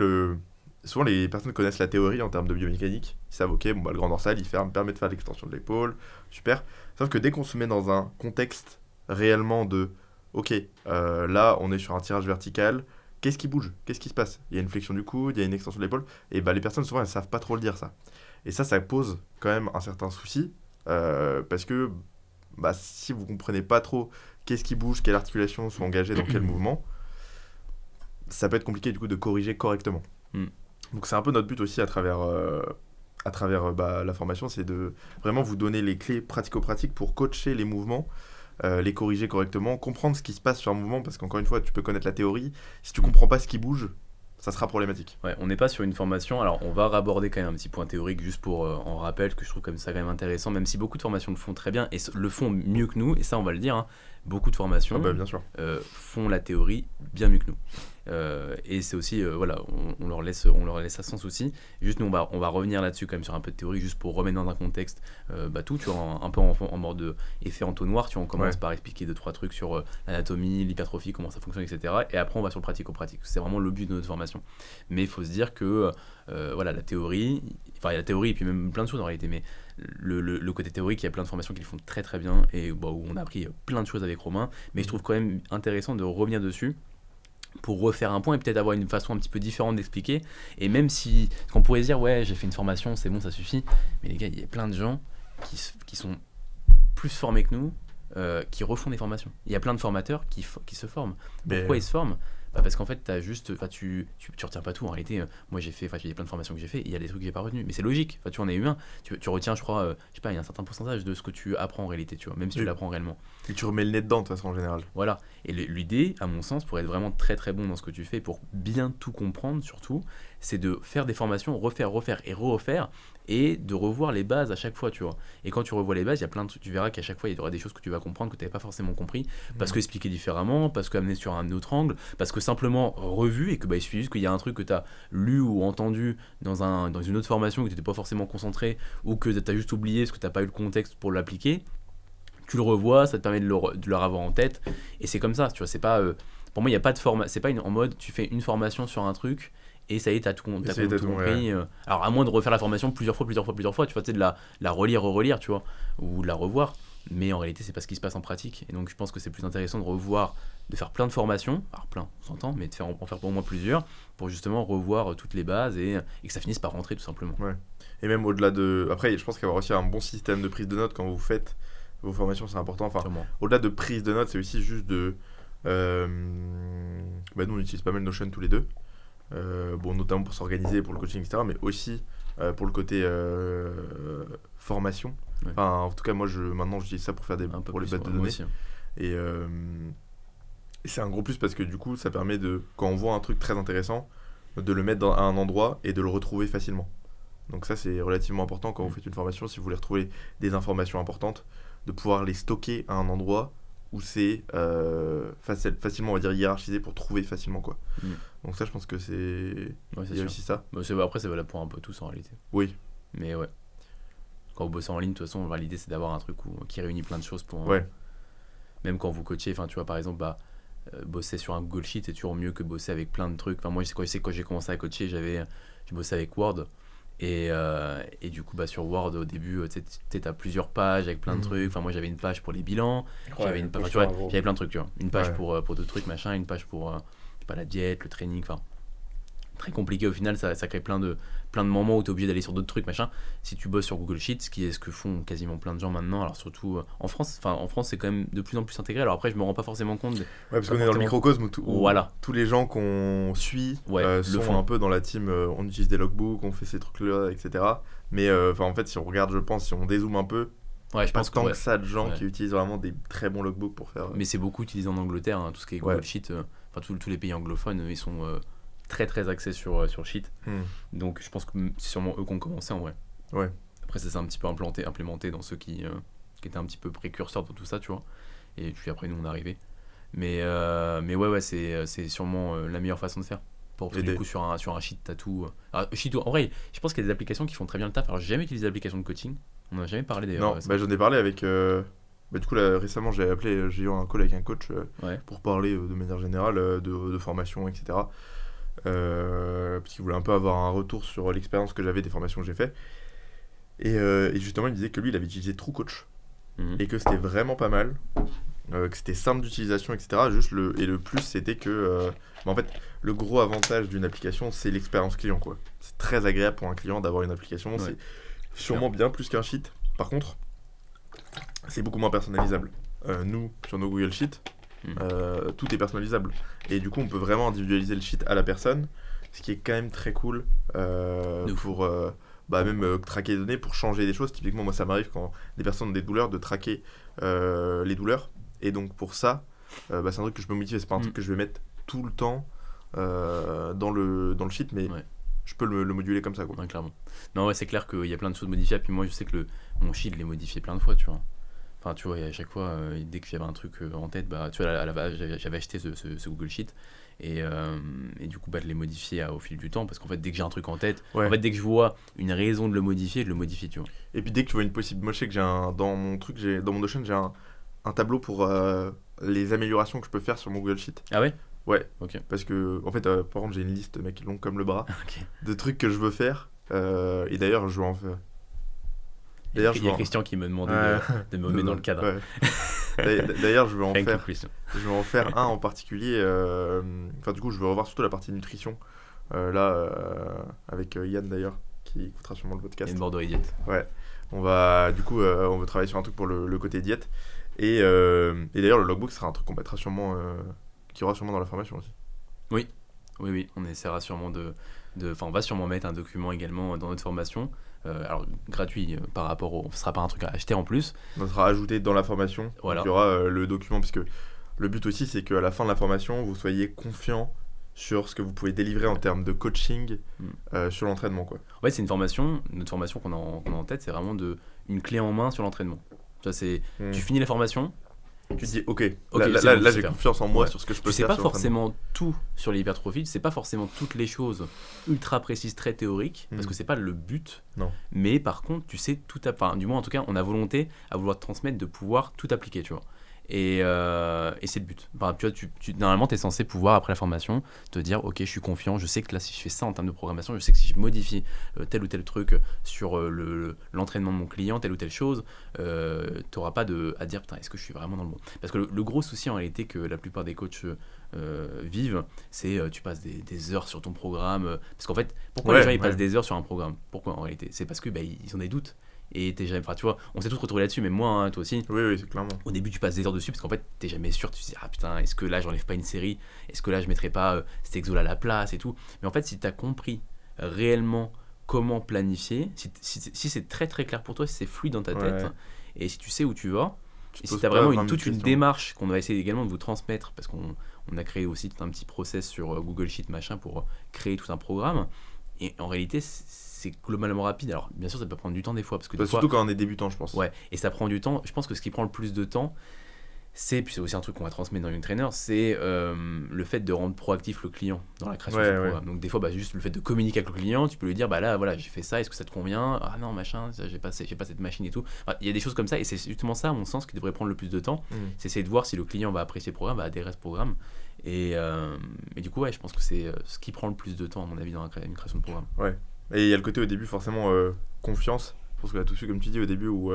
souvent les personnes connaissent la théorie en termes de biomécanique. Ils savent, ok, le grand dorsal, il permet de faire l'extension de l'épaule, super. Sauf que dès qu'on se met dans un contexte réellement de, ok, là on est sur un tirage vertical. Qu'est-ce qui bouge ? Qu'est-ce qui se passe ? Il y a une flexion du coude, il y a une extension de l'épaule. Et les personnes, souvent, elles ne savent pas trop le dire, ça. Et ça pose quand même un certain souci. Parce que si vous ne comprenez pas trop qu'est-ce qui bouge, quelle articulation sont engagées dans quel mouvement, ça peut être compliqué, du coup, de corriger correctement. Donc, c'est un peu notre but aussi à travers la formation, c'est de vraiment vous donner les clés pratico-pratiques pour coacher les mouvements, les corriger correctement, comprendre ce qui se passe sur un mouvement, parce qu'encore une fois, tu peux connaître la théorie, si tu comprends pas ce qui bouge, ça sera problématique. Ouais, on n'est pas sur une formation, alors on va raborder quand même un petit point théorique juste pour en rappel, que je trouve comme ça quand même intéressant, même si beaucoup de formations le font très bien et le font mieux que nous, et ça on va le dire, hein, beaucoup de formations bien sûr. Font la théorie bien mieux que nous. Et c'est aussi, on leur laisse ça sans souci. Juste nous, on va revenir là-dessus quand même sur un peu de théorie, juste pour remettre dans un contexte tout, tu vois, un peu en mode effet entonnoir, tu vois, on commence par expliquer 2-3 trucs sur l'anatomie, l'hypertrophie, comment ça fonctionne, etc. Et après on va sur le pratico-pratique. C'est vraiment le but de notre formation. Mais il faut se dire que la théorie, il y a la théorie et puis même plein de choses en réalité, mais le côté théorique, il y a plein de formations qui le font très très bien et où on a appris plein de choses avec Romain, mais je trouve quand même intéressant de revenir dessus pour refaire un point et peut-être avoir une façon un petit peu différente d'expliquer. Et même si qu'on pourrait se dire ouais, j'ai fait une formation, c'est bon, ça suffit, mais les gars, il y a plein de gens qui sont plus formés que nous, qui refont des formations. Il y a plein de formateurs qui se forment. Pourquoi ils se forment ? Parce qu'en fait, t'as juste, tu retiens pas tout. En réalité, moi j'ai plein de formations que j'ai fait, il y a des trucs que j'ai pas retenus. Mais c'est logique. Tu vois, on est humain. Tu retiens, je crois, je sais pas, il y a un certain pourcentage de ce que tu apprends en réalité, tu vois, même si tu l'apprends réellement. Et tu remets le nez dedans de toute façon en général. Voilà. Et l'idée, à mon sens, pour être vraiment très très bon dans ce que tu fais, pour bien tout comprendre surtout, c'est de faire des formations, refaire et refaire, et de revoir les bases à chaque fois, tu vois. Et quand tu revois les bases, il y a plein de trucs, tu verras qu'à chaque fois, il y aura des choses que tu vas comprendre que tu n'avais pas forcément compris, parce que expliqué différemment, parce que amené sur un autre angle, parce que simplement revu, et que il suffit juste qu'il y a un truc que tu as lu ou entendu dans une autre formation que tu n'étais pas forcément concentré, ou que tu as juste oublié parce que tu n'as pas eu le contexte pour l'appliquer. Tu le revois, ça te permet de le revoir en tête, et c'est comme ça, tu vois. C'est pas, pour moi, il n'y a pas de formation, c'est pas en mode tu fais une formation sur un truc et ça y est, t'as tout compris. Alors, à moins de refaire la formation plusieurs fois, tu vois, de la relire, tu vois, ou de la revoir. Mais en réalité, c'est pas ce qui se passe en pratique. Et donc, je pense que c'est plus intéressant de revoir, de faire plein de formations, alors plein, on s'entend, mais de faire en faire au moins plusieurs, pour justement revoir toutes les bases et que ça finisse par rentrer tout simplement. Ouais. Et même au-delà de. Après, je pense qu'avoir aussi un bon système de prise de notes quand vous faites vos formations, c'est important. Enfin, au-delà de prise de notes, c'est aussi juste de. Nous, on utilise pas mal Notion tous les deux. Notamment pour s'organiser, pour le coaching, etc. Mais aussi pour le côté formation. Ouais. Enfin, en tout cas, moi, maintenant, j'utilise ça pour faire pour les bases de données. Et c'est un gros plus parce que du coup, ça permet de, quand on voit un truc très intéressant, de le mettre à un endroit et de le retrouver facilement. Donc ça, c'est relativement important quand vous faites une formation, si vous voulez retrouver des informations importantes, de pouvoir les stocker à un endroit où c'est facilement, on va dire, hiérarchisé pour trouver facilement, quoi. Donc ça, je pense que il y a aussi ça. Après, c'est valable pour un peu tous en réalité. Oui. Mais ouais. Quand vous bossez en ligne, de toute façon, l'idée, c'est d'avoir un truc qui réunit plein de choses pour... Ouais. Même quand vous coachez, tu vois, par exemple, bosser sur un Google Sheet, c'est toujours mieux que bosser avec plein de trucs. Moi, quand j'ai commencé à coacher, je bossais avec Word. Et du coup, sur Word, au début, tu as plusieurs pages avec plein de trucs. Moi, j'avais une page pour les bilans. J'avais plein de trucs, tu vois. Une page pour d'autres trucs, machin. Une page pour la diète, le training. Très compliqué au final. Ça crée plein de moments où tu es obligé d'aller sur d'autres trucs, machin. Si tu bosses sur Google Sheets, ce que font quasiment plein de gens maintenant, alors surtout en France, c'est quand même de plus en plus intégré. Alors après, je me rends pas forcément compte. Parce qu'on est dans le microcosme où tous les gens qu'on suit sont un peu dans la team. On utilise des logbooks, on fait ces trucs-là, etc. Mais en fait, si on regarde, je pense, si on dézoome un peu, je pense tant que ça de gens qui utilisent vraiment des très bons logbooks pour faire. Mais c'est beaucoup utilisé en Angleterre, tout ce qui est Google Sheet. Tous les pays anglophones, ils sont très très axés sur Sheet. Donc je pense que c'est sûrement eux qui ont commencé en vrai. Ouais. Après ça s'est un petit peu implémenté dans ceux qui étaient un petit peu précurseurs de tout ça, tu vois. Et puis après nous on est arrivés. Mais c'est sûrement la meilleure façon de faire. Pour du coup sur un sheet t'as tout. Sheet, en vrai, je pense qu'il y a des applications qui font très bien le taf. Alors j'ai jamais utilisé d'application de coaching. On n'a jamais parlé d'ailleurs. Non, j'en ai parlé avec. Du coup là, récemment j'ai eu un call avec un coach pour parler de manière générale de formation, etc. Parce qu'il voulait un peu avoir un retour sur l'expérience que j'avais des formations que j'ai fait. Et justement, il me disait que lui, il avait utilisé TrueCoach et que c'était vraiment pas mal, que c'était simple d'utilisation, etc. Et le plus, c'était que, en fait, le gros avantage d'une application, c'est l'expérience client, quoi. C'est très agréable pour un client d'avoir une application. C'est sûrement bien plus qu'un sheet. Par contre, c'est beaucoup moins personnalisable. Nous, sur nos Google Sheets, tout est personnalisable et du coup on peut vraiment individualiser le sheet à la personne, ce qui est quand même très cool pour même traquer les données, pour changer des choses. Typiquement moi ça m'arrive quand des personnes ont des douleurs de traquer les douleurs, et donc pour ça c'est un truc que je peux modifier, c'est pas un truc que je vais mettre tout le temps dans le sheet, mais je peux le moduler comme ça, quoi. Ouais, clairement. Non, c'est clair qu'il y a plein de choses modifiables, puis moi je sais que mon sheet je l'ai modifié plein de fois, tu vois. Tu vois, à chaque fois, dès que j'avais un truc en tête, tu vois, à la base, j'avais acheté ce Google Sheet et du coup, je l'ai modifié au fil du temps, parce qu'en fait, dès que j'ai un truc en tête, dès que je vois une raison de le modifier, je le modifie, tu vois. Et puis dès que tu vois une possible... Moi, je sais que dans mon Notion, j'ai un tableau pour les améliorations que je peux faire sur mon Google Sheet. Ah ouais ? Ouais. Ok. Parce que, en fait, par contre, j'ai une liste, mec, longue comme le bras, de trucs que je veux faire. Et d'ailleurs, je veux en faire... Il y a Christian qui me demandait de me mettre dans le cadre. D'ailleurs, je vais en faire un en particulier. Du coup, je vais revoir surtout la partie nutrition. Avec Yann d'ailleurs, qui écoutera sûrement le podcast. Yann Bordeaux et diète. Ouais. On va travailler sur un truc pour le côté diète. Et d'ailleurs, le logbook sera un truc qu'on mettra sûrement, qui aura sûrement dans la formation aussi. Oui, on essaiera sûrement on va sûrement mettre un document également dans notre formation. Alors gratuit par rapport au... Ce sera pas un truc à acheter en plus. Ça sera ajouté dans la formation. Voilà. Donc, il y aura le document, parce que le but aussi, c'est qu'à la fin de la formation, vous soyez confiant sur ce que vous pouvez délivrer en termes de coaching sur l'entraînement, quoi. Ouais, c'est notre formation qu'on a en tête, c'est vraiment une clé en main sur l'entraînement. Tu vois, tu finis la formation, tu te dis ok, là j'ai confiance en moi sur ce que je peux faire. Tu sais pas forcément tout sur l'hypertrophie, tu sais pas forcément toutes les choses ultra précises, très théoriques, parce que c'est pas le but. Non. Mais par contre, tu sais tout, enfin du moins en tout cas, on a volonté à vouloir te transmettre de pouvoir tout appliquer, tu vois. Et c'est le but. Enfin, tu vois, normalement, tu es censé pouvoir, après la formation, te dire ok, je suis confiant, je sais que là, si je fais ça en termes de programmation, je sais que si je modifie tel ou tel truc sur l'entraînement de mon client, telle ou telle chose, tu n'auras pas à dire putain, est-ce que je suis vraiment dans le bon. Parce que le gros souci en réalité que la plupart des coachs vivent, c'est tu passes des heures sur ton programme. Parce qu'en fait, pourquoi les gens ils passent des heures sur un programme? Pourquoi en réalité? C'est parce que ils ont des doutes. Et t'es jamais, enfin tu vois, on s'est tous retrouvés là-dessus, même moi, hein, toi aussi. Oui, c'est clairement. Au début, tu passes des heures dessus parce qu'en fait, t'es jamais sûr. Tu te dis, ah putain, est-ce que là, j'enlève pas une série? Est-ce que là, je mettrai pas cet exo là à la place et tout? Mais en fait, si t'as compris réellement comment planifier, si c'est très très clair pour toi, si c'est fluide dans ta tête, et si tu sais où tu vas, et si t'as vraiment toute une démarche qu'on va essayer également de vous transmettre, parce qu'on a créé aussi tout un petit process sur Google Sheet machin pour créer tout un programme, et en réalité, c'est globalement rapide. Alors bien sûr ça peut prendre du temps des fois parce que surtout quand on est débutant, je pense. Ouais, et ça prend du temps. Je pense que ce qui prend le plus de temps, puis c'est aussi un truc qu'on va transmettre dans Young Trainer, c'est le fait de rendre proactif le client dans la création de ce programme. Donc des fois juste le fait de communiquer avec le client, tu peux lui dire là voilà, j'ai fait ça, est-ce que ça te convient? Ah non machin, j'ai pas cette machine et tout. Enfin, il y a des choses comme ça et c'est justement ça à mon sens qui devrait prendre le plus de temps. C'est essayer de voir si le client va apprécier le programme, va adhérer à ce programme. Et du coup je pense que c'est ce qui prend le plus de temps à mon avis dans une création de programme. Ouais. Et il y a le côté au début forcément confiance. Je pense qu'on a tous eu comme tu dis au début où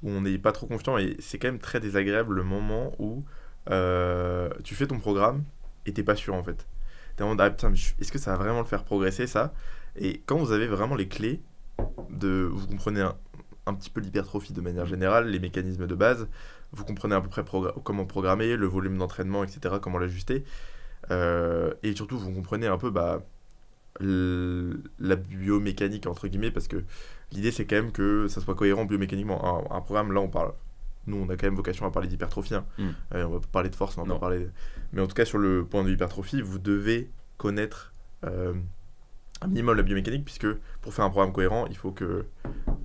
on n'est pas trop confiant, et c'est quand même très désagréable le moment où tu fais ton programme et t'es pas sûr en fait. T'es en mode putain, est-ce que ça va vraiment le faire progresser ça? Et quand vous avez vraiment les clés vous comprenez un petit peu l'hypertrophie de manière générale, les mécanismes de base, vous comprenez à peu près comment programmer, le volume d'entraînement, etc., comment l'ajuster, et surtout vous comprenez un peu la biomécanique entre guillemets, parce que l'idée c'est quand même que ça soit cohérent biomécaniquement. Un programme, là nous on a quand même vocation à parler d'hypertrophie, on va pas parler de force, on va pas parler mais en tout cas sur le point de hypertrophie vous devez connaître un minimum la biomécanique, puisque pour faire un programme cohérent il faut que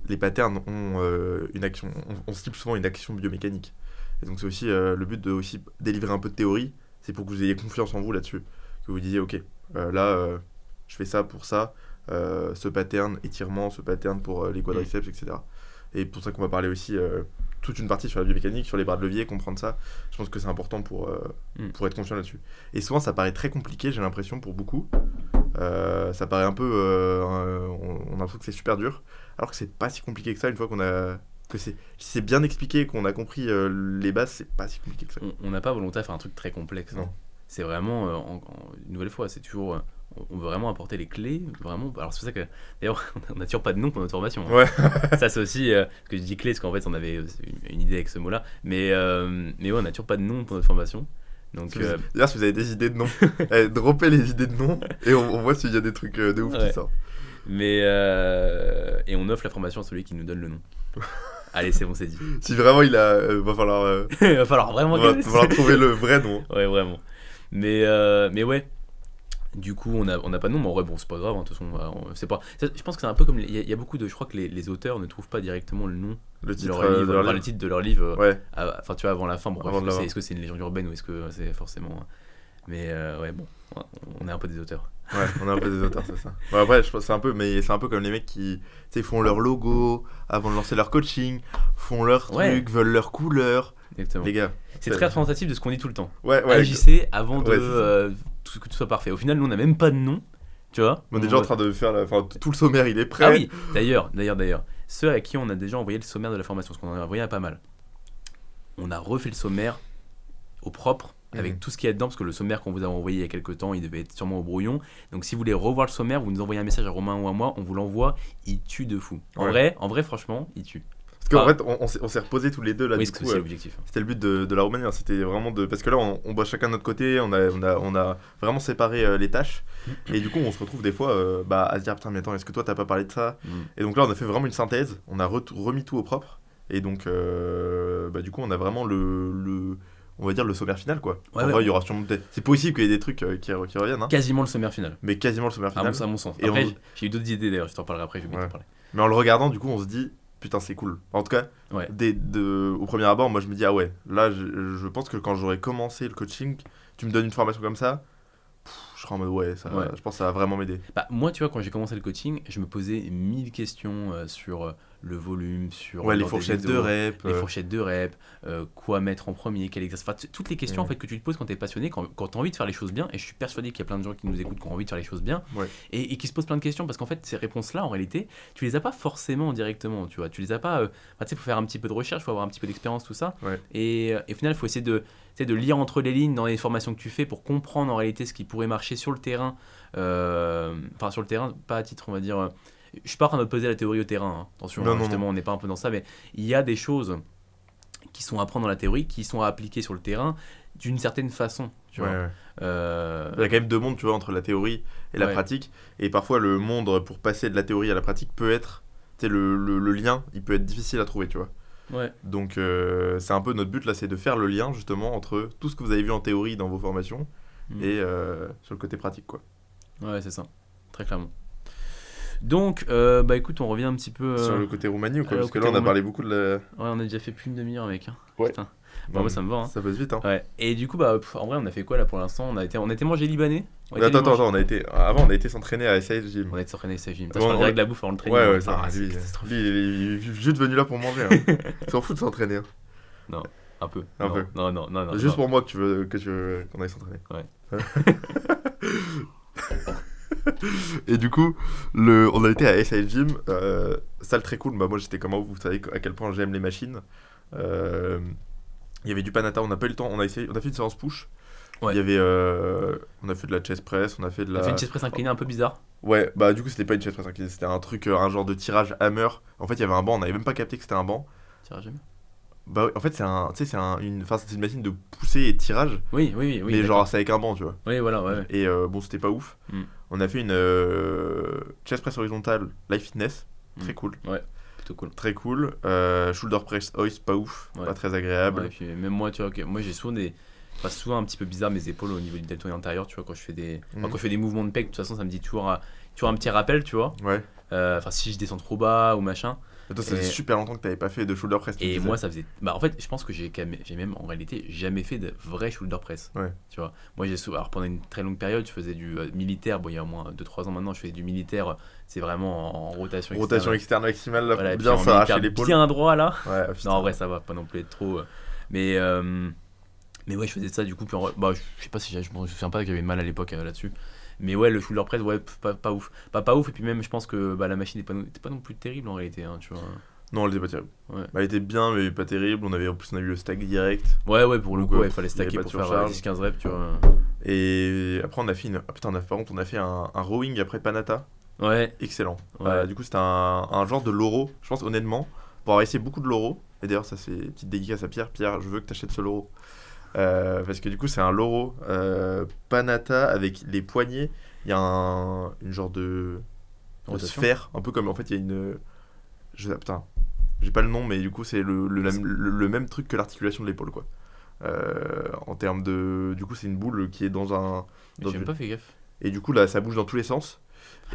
les patterns ont une action, on cible souvent une action biomécanique, et donc c'est aussi le but de aussi délivrer un peu de théorie, c'est pour que vous ayez confiance en vous là-dessus, que vous disiez ok je fais ça pour ça, ce pattern étirement, ce pattern pour les quadriceps, etc. Et pour ça qu'on va parler aussi toute une partie sur la biomécanique, sur les bras de levier, comprendre ça. Je pense que c'est important pour être confiant là-dessus. Et souvent ça paraît très compliqué, j'ai l'impression, pour beaucoup. Ça paraît un peu... on a l'impression que c'est super dur, alors que c'est pas si compliqué que ça une fois si c'est bien expliqué, qu'on a compris les bases, c'est pas si compliqué que ça. On n'a pas volonté à faire un truc très complexe. Non. C'est vraiment, une nouvelle fois, c'est toujours... on veut vraiment apporter les clés, vraiment. Alors c'est pour ça que d'ailleurs on n'a toujours pas de nom pour notre formation. Ouais. Ça c'est aussi que je dis clé parce qu'en fait on avait une idée avec ce mot-là, mais ouais, on n'a toujours pas de nom pour notre formation. Donc d'ailleurs si vous avez des idées de noms, droppez les idées de noms et on voit s'il y a des trucs de ouf qui sortent. Mais et on offre la formation à celui qui nous donne le nom. Allez, c'est bon, c'est dit. Si vraiment il a va falloir va falloir vraiment va falloir trouver le vrai nom. Ouais, vraiment. Mais ouais. Du coup, on n'a pas de nom, mais en vrai, bon, c'est pas grave, de toute façon, c'est pas... Je pense que c'est un peu comme... Il y a beaucoup de... Je crois que les auteurs ne trouvent pas directement le nom de le titre de leur livre. Ouais. Enfin, tu vois, avant la fin, bon, est-ce que c'est une légende urbaine ou est-ce que c'est forcément... Mais ouais, bon, on est un peu des auteurs. Ouais, on est un peu des auteurs, c'est ça. Bon, après, je pense que c'est un peu comme les mecs qui font leur logo avant de lancer leur coaching, font leur truc, veulent leur couleur. Exactement. Les gars, c'est très représentatif de ce qu'on dit tout le temps. Ouais. Agissez avant que tout soit parfait. Au final, nous, on n'a même pas de nom, tu vois. On est déjà en train de faire tout le sommaire, il est prêt. Ah oui, d'ailleurs, ceux à qui on a déjà envoyé le sommaire de la formation, parce qu'on en a envoyé pas mal, on a refait le sommaire au propre, avec tout ce qu'il y a dedans, parce que le sommaire qu'on vous a envoyé il y a quelques temps, il devait être sûrement au brouillon. Donc si vous voulez revoir le sommaire, vous nous envoyez un message à Romain ou à moi, on vous l'envoie, il tue de fou. En vrai, franchement, il tue. qu'en fait, on s'est reposé tous les deux là. Oui, du coup, c'est l'objectif. C'était le but de la Roumanie. Hein. C'était vraiment parce que là, on bosse chacun de notre côté. On a vraiment séparé les tâches. Et du coup, on se retrouve des fois à se dire putain, mais attends, est-ce que toi t'as pas parlé de ça? Et donc là, on a fait vraiment une synthèse. On a remis tout au propre. Et donc, du coup, on a vraiment on va dire le sommaire final quoi. Ouais, en vrai, il y aura sûrement c'est possible qu'il y ait des trucs qui reviennent. Hein. Quasiment le sommaire final. Mais quasiment le sommaire final. À mon sens. Après, j'ai eu d'autres idées d'ailleurs. Je t'en parlerai après. Je vais t'en parler. Mais en le regardant, du coup, on se dit putain, c'est cool. En tout cas, au premier abord, moi je me dis ah ouais, là je pense que quand j'aurais commencé le coaching, tu me donnes une formation comme ça, je serais en mode je pense que ça va vraiment m'aider. Moi, tu vois, quand j'ai commencé le coaching, je me posais 1000 questions sur le volume, sur les fourchettes de reps. Les fourchettes de reps, quoi mettre en premier, quel exercice. Enfin, toutes les questions en fait, que tu te poses quand tu es passionné, quand tu as envie de faire les choses bien. Et je suis persuadé qu'il y a plein de gens qui nous écoutent qui ont envie de faire les choses bien et qui se posent plein de questions parce qu'en fait, ces réponses-là, en réalité, tu les as pas forcément directement. Tu vois, tu les as pas. Tu sais, il faut faire un petit peu de recherche, il faut avoir un petit peu d'expérience, tout ça. Et au final, il faut essayer de lire entre les lignes dans les formations que tu fais pour comprendre en réalité ce qui pourrait marcher sur le terrain. Enfin, sur le terrain, pas à titre, on va dire. Je suis pas en train de poser la théorie au terrain, hein. Attention, justement, on n'est pas un peu dans ça, mais il y a des choses qui sont à apprendre dans la théorie, qui sont à appliquer sur le terrain d'une certaine façon. Tu vois. Il y a quand même deux mondes, tu vois, entre la théorie et la pratique, et parfois le monde pour passer de la théorie à la pratique peut être, tu sais, le lien, il peut être difficile à trouver, tu vois. Donc c'est un peu notre but là, c'est de faire le lien justement entre tout ce que vous avez vu en théorie dans vos formations et sur le côté pratique, quoi. Ouais, c'est ça, très clairement. Donc, écoute, on revient un petit peu sur le côté Roumanie ou quoi, parce que là on a parlé beaucoup de la... Ouais, on a déjà fait plus d'une demi-heure, mec. Hein. Ouais. Putain. Moi, ça me va. Hein. Ça passe vite, hein. Ouais. Et du coup, en vrai, on a fait quoi là pour l'instant? On a été manger libanais. Attends, on a été s'entraîner à SAF Gym. On a été s'entraîner à SAF Gym. Parce qu'on dirait de la bouffe avant le training. Ouais, ça. Lui, il est juste venu là pour manger. Hein. Il s'en fout de s'entraîner. Hein. Non, un peu. Non. Juste pour moi que tu veux qu'on aille s'entraîner. Ouais. Et du coup, on a été à SAF Gym, salle très cool. Moi j'étais comme vous savez à quel point j'aime les machines. Il y avait du Panata, on n'a pas eu le temps, on a fait une séance push. Il y avait, on a fait de la chest press, on a fait une chest press inclinée un peu bizarre. Ouais, du coup c'était pas une chest press inclinée, c'était un truc, un genre de tirage hammer. En fait il y avait un banc, on n'avait même pas capté que c'était un banc. Tirage hammer. En fait c'est une machine de poussée et de tirage. Oui. Mais genre c'est avec un banc, tu vois. Oui, voilà, ouais. Et c'était pas ouf. On a fait une chest press horizontale live fitness, très cool. Ouais, plutôt cool. Très cool. Shoulder press hoist, pas ouf, pas très agréable. Ouais, et puis même moi, tu vois, moi j'ai souvent un petit peu bizarre mes épaules au niveau du deltoïde antérieur, tu vois, quand je fais des mouvements de pec, de toute façon ça me dit toujours un petit rappel, tu vois. Ouais. Enfin, si je descends trop bas ou machin. Et toi, ça faisait super longtemps que t'avais pas fait de shoulder press. Et moi, ça faisait. En fait, je pense que j'ai même en réalité jamais fait de vrai shoulder press. Ouais. Tu vois. Moi, alors pendant une très longue période, je faisais du militaire. Bon, il y a au moins 2-3 ans maintenant, je fais du militaire. C'est vraiment en rotation externe. Rotation externe maximale, là, voilà, pour bien s'arracher l'épaule. Bien droit, là. Ouais, non, en vrai, ça va pas non plus être trop. Mais ouais, je faisais ça du coup. Puis je sais pas si je me souviens pas que j'avais mal à l'époque là-dessus. Mais ouais, le shoulder press, ouais, pas ouf. Pas ouf. Et puis même, je pense que la machine n'était pas non plus terrible en réalité, hein, tu vois. Non, elle était pas terrible. Ouais. Elle était bien, mais pas terrible. En plus, on a eu le stack direct. Ouais, pour le coup, il fallait stacker pour faire 10-15 reps, tu vois. Et après, on a fait on a fait un rowing après Panata. Ouais. Excellent. Ouais. Du coup, c'était un genre de loro. Je pense honnêtement, pour avoir essayé beaucoup de loro. Et d'ailleurs, ça c'est une petite dédicace à Pierre. Pierre, je veux que tu achètes ce loro. Parce que du coup, c'est un loro Panata avec les poignets. Il y a une genre de sphère, un peu comme en fait, il y a une. J'ai pas le nom, mais du coup, c'est le même truc que l'articulation de l'épaule, quoi. En termes de. Du coup, c'est une boule qui est dans un. J'ai même pas fait gaffe. Et du coup, là, ça bouge dans tous les sens.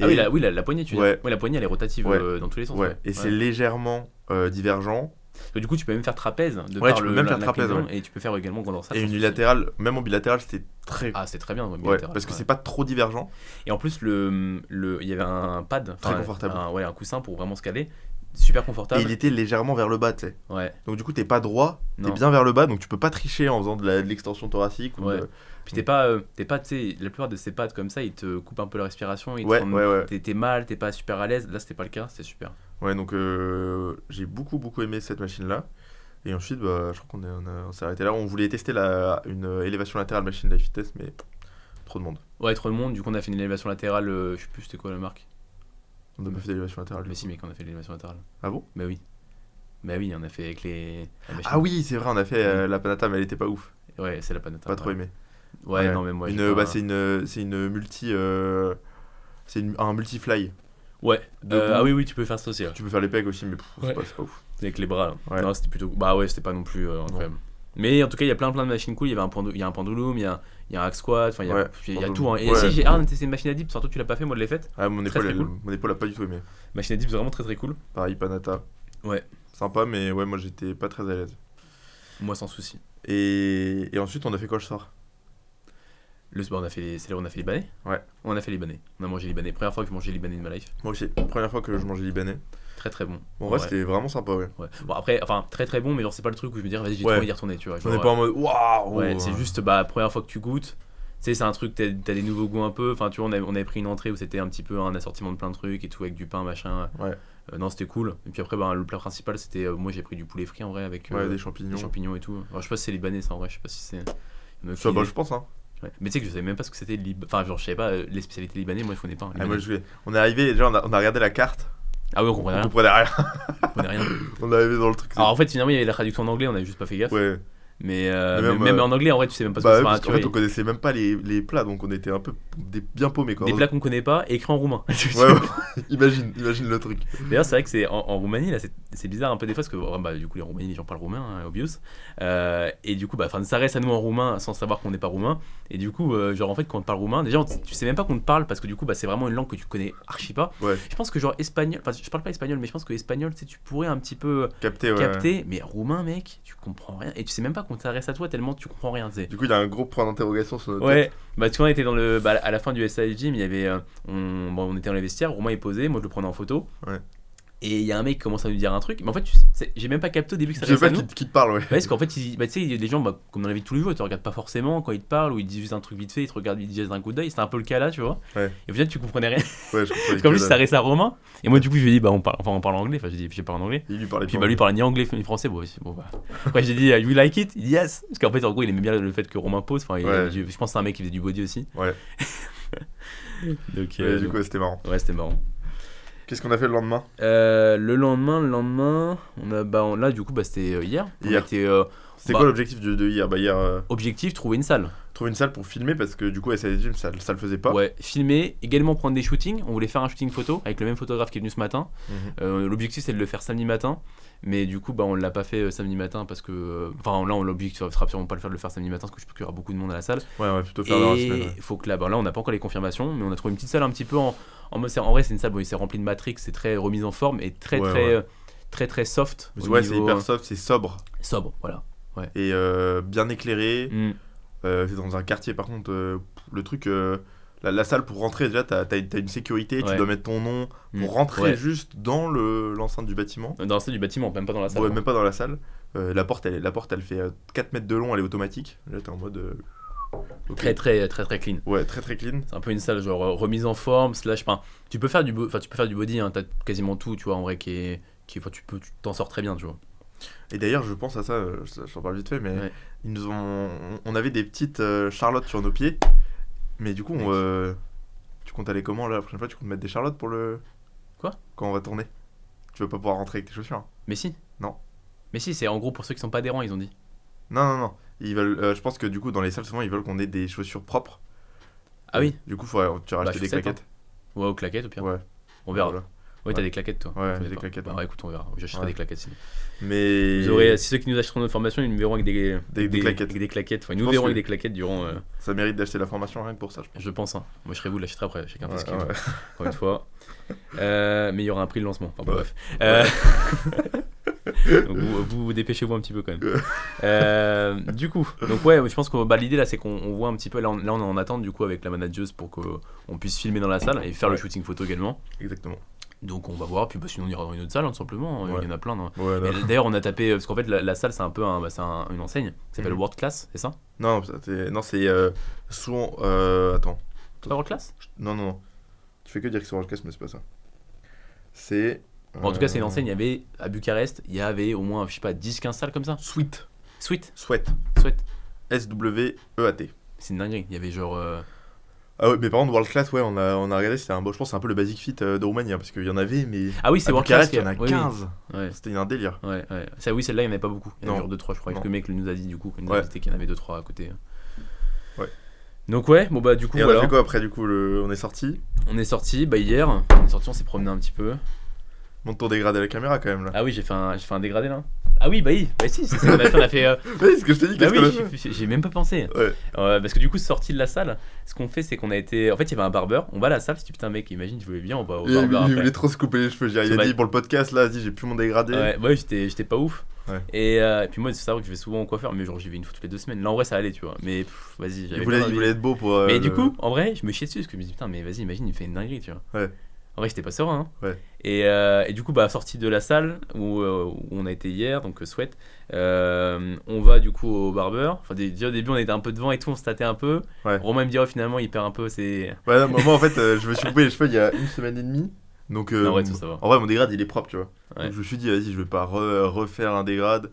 Ah oui, la poignée, tu dis. Ouais, la poignée, elle est rotative dans tous les sens. Ouais. Et c'est légèrement divergent. Donc, du coup, tu peux même faire trapèze. Tu peux même faire trapèze. Et tu peux faire également grand dorsal. Et unilatéral, même en bilatéral, c'était très. Ah, c'est très bien. Parce que c'est pas trop divergent. Et en plus, il y avait un pad. Très confortable. Un coussin pour vraiment se caler. Super confortable. Et il était légèrement vers le bas, tu sais. Ouais. Donc du coup, t'es pas droit, t'es bien vers le bas, donc tu peux pas tricher en faisant de l'extension thoracique. Puis t'es pas, tu sais, la plupart de ces pads comme ça, ils te coupent un peu la respiration, t'es mal, t'es pas super à l'aise. Là, c'était pas le cas, c'était super. Ouais, donc j'ai beaucoup aimé cette machine-là. Et ensuite, je crois qu'on s'est arrêté là. On voulait tester une élévation latérale machine life fitness, mais trop de monde. Ouais, trop de monde. Du coup, on a fait une élévation latérale, je sais plus c'était quoi la marque. On n'a pas fait d'élévation latérale. Mais si, mec, on a fait l'élévation latérale. Ah bon? Bah oui. Bah oui, on a fait avec les. Ah oui, c'est vrai, on a fait la panata, mais elle était pas ouf. Ouais, c'est la panata. Pas trop aimé. Ouais, non, mais moi. C'est une multi. Un multi-fly. Ouais. Ah oui, tu peux faire ça aussi. Ouais. Tu peux faire les pegs aussi, mais c'est pas ouf. C'est avec les bras. Là. Ouais. Non, c'était plutôt. Bah ouais, c'était pas non plus incroyable. Mais en tout cas, il y a plein de machines cool. Il y a un pendulum, il y a un hack squat, il y a tout. Hein. Et si j'ai testé une machine à dips, toi tu l'as pas fait, moi je l'ai faite. Ah, mon épaule a pas du tout aimé. Machine à dips vraiment très cool. Pareil, panata. Ouais. Sympa, mais ouais, moi j'étais pas très à l'aise. Moi sans souci. Et ensuite, on a fait quoi le soir? On a fait les libanais. Ouais. On a fait libanais. On a mangé libanais. Première fois que je mangeais libanais de ma life. Moi aussi. Première fois que je mangeais libanais. Très bon. Bon, ouais, c'était vraiment sympa, ouais. Bon, après, enfin, très bon, mais genre, c'est pas le truc où je me dis, vas-y, j'ai trop envie d'y retourner, tu vois. On est pas en mode waouh. Ouais, c'est juste, première fois que tu goûtes. Tu sais, c'est un truc, t'as des nouveaux goûts un peu. Enfin, tu vois, on avait pris une entrée où c'était un petit peu un assortiment de plein de trucs et tout, avec du pain, machin. Ouais. Non, c'était cool. Et puis après, le plat principal, c'était. Moi, j'ai pris du poulet frit en vrai, avec des champignons. Des champignons et tout. Alors, je sais pas si c'est libanais, ça en vrai, je sais pas si c'est. Ça, je pense, hein. Ouais. Mais tu sais que je savais même pas ce que c'était enfin genre je savais pas les spécialités libanais, moi je connais pas. On est arrivé, déjà on a regardé la carte. Ah oui, on comprenait rien. On comprenait rien. On est arrivé dans le truc. Alors en fait finalement il y avait la traduction en anglais, on avait juste pas fait gaffe. Ouais. Mais même en anglais en vrai tu sais même pas ce que c'est. En fait on connaissait même pas les plats, donc on était un peu bien paumés quoi. Des plats qu'on connaît pas écrits en roumain. Ouais. imagine le truc. D'ailleurs c'est vrai que c'est en Roumanie là, c'est bizarre un peu des fois parce que du coup les Roumaniens les gens parlent roumain, hein, obvious. Et du coup ça reste à nous en roumain sans savoir qu'on n'est pas roumain. Et du coup genre en fait quand on te parle roumain, déjà tu sais même pas qu'on te parle parce que du coup c'est vraiment une langue que tu connais archi pas. Ouais. Je pense que genre espagnol, enfin je parle pas espagnol mais je pense que espagnol tu pourrais un petit peu capter, mais roumain mec tu comprends rien et tu sais même pas qu'on t'adresse à toi tellement tu comprends rien, t'sais. Du coup il y a un gros point d'interrogation sur notre tête. Tu vois on était dans à la fin du SAF Gym, il y avait on était dans les vestiaires, Romain est posé, moi je le prenais en photo. Ouais. Et il y a un mec qui commence à nous dire un truc, mais en fait j'ai même pas capté au début que ça restait à nous. Qui te parle, ouais. Parce qu'en fait tu sais les gens comme dans la vie de tous les jours ils te regardent pas forcément quand ils te parlent ou ils disent juste un truc vite fait, ils te regardent, ils disent un coup d'œil, c'était un peu le cas là tu vois. Ouais. Et au final tu comprenais rien. Ouais, je comprenais. Parce qu'en plus ça restait à Romain et moi du coup je lui ai dit on parle anglais, enfin j'ai parlé en anglais. Il lui parlait puis lui parlait ni anglais ni français, après j'ai dit you like it? Il dit yes. Parce qu'en fait en gros il aimait bien le fait que Romain pose, je pense que c'est un mec qui faisait du body aussi. Ouais. Donc du coup c'était marrant. Ouais, c'était marrant. Qu'est-ce qu'on a fait le lendemain? Le lendemain, là du coup c'était hier. C'était quoi l'objectif de hier? Hier. Objectif, trouver une salle. Trouver une salle pour filmer parce que du coup SAF Gym ça le faisait pas. Ouais, filmer, également prendre des shootings. On voulait faire un shooting photo avec le même photographe qui est venu ce matin. L'objectif c'est de le faire samedi matin. Mais du coup on l'a pas fait samedi matin parce que l'objectif sera absolument pas de le faire samedi matin parce que je pense qu'il y aura beaucoup de monde à la salle. Ouais, on va plutôt faire dans la semaine. Il faut que là on n'a pas encore les confirmations, mais on a trouvé une petite salle un petit peu en vrai c'est une salle c'est rempli de matrix, c'est très remise en forme et très soft. Ouais, c'est hyper soft, c'est sobre. Sobre, voilà. Ouais. Et bien éclairé. C'est dans un quartier par contre le truc la salle pour rentrer déjà t'as une sécurité, tu dois mettre ton nom pour rentrer juste dans l'enceinte du bâtiment. Dans l'enceinte du bâtiment, même pas dans la salle. Ouais, même pas dans la salle. La porte elle fait 4 mètres de long, elle est automatique. Là t'es en mode très clean. Ouais, très clean. C'est un peu une salle genre remise en forme / tu peux faire du body, hein, t'as quasiment tout, tu vois, en vrai tu t'en sors très bien, tu vois. Et d'ailleurs je pense à ça, j'en parle vite fait, mais on avait des petites charlottes sur nos pieds. Mais du coup, tu comptes aller comment là la prochaine fois? Tu comptes mettre des charlottes pour le. Quoi? Quand on va tourner? Tu vas pas pouvoir rentrer avec tes chaussures, hein. Mais si. Non. Mais si, c'est en gros pour ceux qui sont pas adhérents, ils ont dit. Non. Ils veulent, je pense que du coup, dans les salles, souvent, ils veulent qu'on ait des chaussures propres. Ah oui. Du coup, tu vas racheter des claquettes. Hein. Ouais, aux claquettes au pire. Ouais. On verra. Voilà. Ouais, t'as des claquettes toi. Ouais, j'ai des claquettes. Bah écoute, on verra. J'achèterai des claquettes sinon. Mais. Si ceux qui nous achèteront notre formation, ils nous verront avec des claquettes. Avec des claquettes. Enfin, ils nous verront avec des claquettes durant. Ça mérite d'acheter la formation rien que pour ça, je pense. Je pense, hein. Moi je serai vous, l'achèterai après. Chacun fait ce qu'il veut. Encore une fois. Mais il y aura un prix de lancement. Enfin, bref. Donc vous dépêchez-vous un petit peu quand même. Du coup, donc je pense que l'idée là c'est qu'on voit un petit peu, là on est en attente du coup avec la manageuse pour qu'on puisse filmer dans la salle et faire le shooting photo également. Exactement. Donc on va voir, puis sinon on ira dans une autre salle, tout simplement, il y en a plein. D'ailleurs on a tapé, parce qu'en fait la salle c'est un peu une enseigne qui s'appelle World Class, c'est ça? Non, c'est souvent... attends. C'est pas World Class? Non. Tu fais que dire que c'est World Class, mais c'est pas ça. C'est... En tout cas c'est une enseigne, il y avait à Bucarest, il y avait au moins, je sais pas, 10-15 salles comme ça. Sweat. SWEAT. S-W-E-A-T. C'est une dinguerie, il y avait genre... Ah ouais, mais par contre, World Class, ouais, on a regardé, c'était je pense que c'est un peu le Basic Fit de Roumanie, hein, parce qu'il y en avait, mais. Ah oui, c'est à World Class. Bucarest, il y en a 15. Oui. Ouais. C'était un délire. Ouais. Oui, celle-là, il n'y en avait pas beaucoup. Il y en avait genre 2-3, je crois. Que le mec nous a dit, du coup, qu'il nous a dit qu'il y en avait 2-3 à côté. Ouais. Donc, ouais, bon, bah, du coup. Et on a fait quoi après, du coup, on est sorti. On est sorti, bah, hier. On s'est promené un petit peu. Monte ton dégradé à la caméra quand même là. Ah oui, j'ai fait un dégradé là. Ah oui, bah si, c'est ce qu'on a fait. On a fait. Oui, ce que je t'ai dit, qu'est-ce qu'on a fait. J'ai même pas pensé. Ouais. Parce que du coup, sorti de la salle, ce qu'on fait, c'est qu'on a été. En fait, il y avait un barbeur. On va à la salle, si putain, mec, imagine, tu voulais bien, on va au barbeur. Il voulait trop se couper les cheveux. Il a dit pour le podcast là, j'ai plus mon dégradé. Ouais, j'étais pas ouf. Ouais. Et puis moi, c'est ça que je vais souvent au coiffeur, mais genre j'y vais une fois toutes les 2 semaines. Là, en vrai, ça allait, tu vois. Mais vas-y, il voulait être beau pour. Mais du coup, en vrai, je me chiais dessus parce que je me dis, putain, mais vas-y, imagine, il fait une dinguerie, tu vois. Ouais. En vrai, j'étais pas serein. Hein. Ouais. Et du coup, bah, sorti de la salle où on a été hier, donc Sweat, on va du coup au barbeur. Enfin, déjà au début, on était un peu devant et tout, on se tâtait un peu. Ouais. Romain me dit, finalement, il perd un peu. C'est. Ouais, non, moi en fait, je me suis coupé les cheveux il y a 1 semaine et demie. Donc, en vrai, tout ça va. En vrai, mon dégrade il est propre, tu vois. Ouais. Donc, je me suis dit, vas-y, je vais pas refaire un dégrade.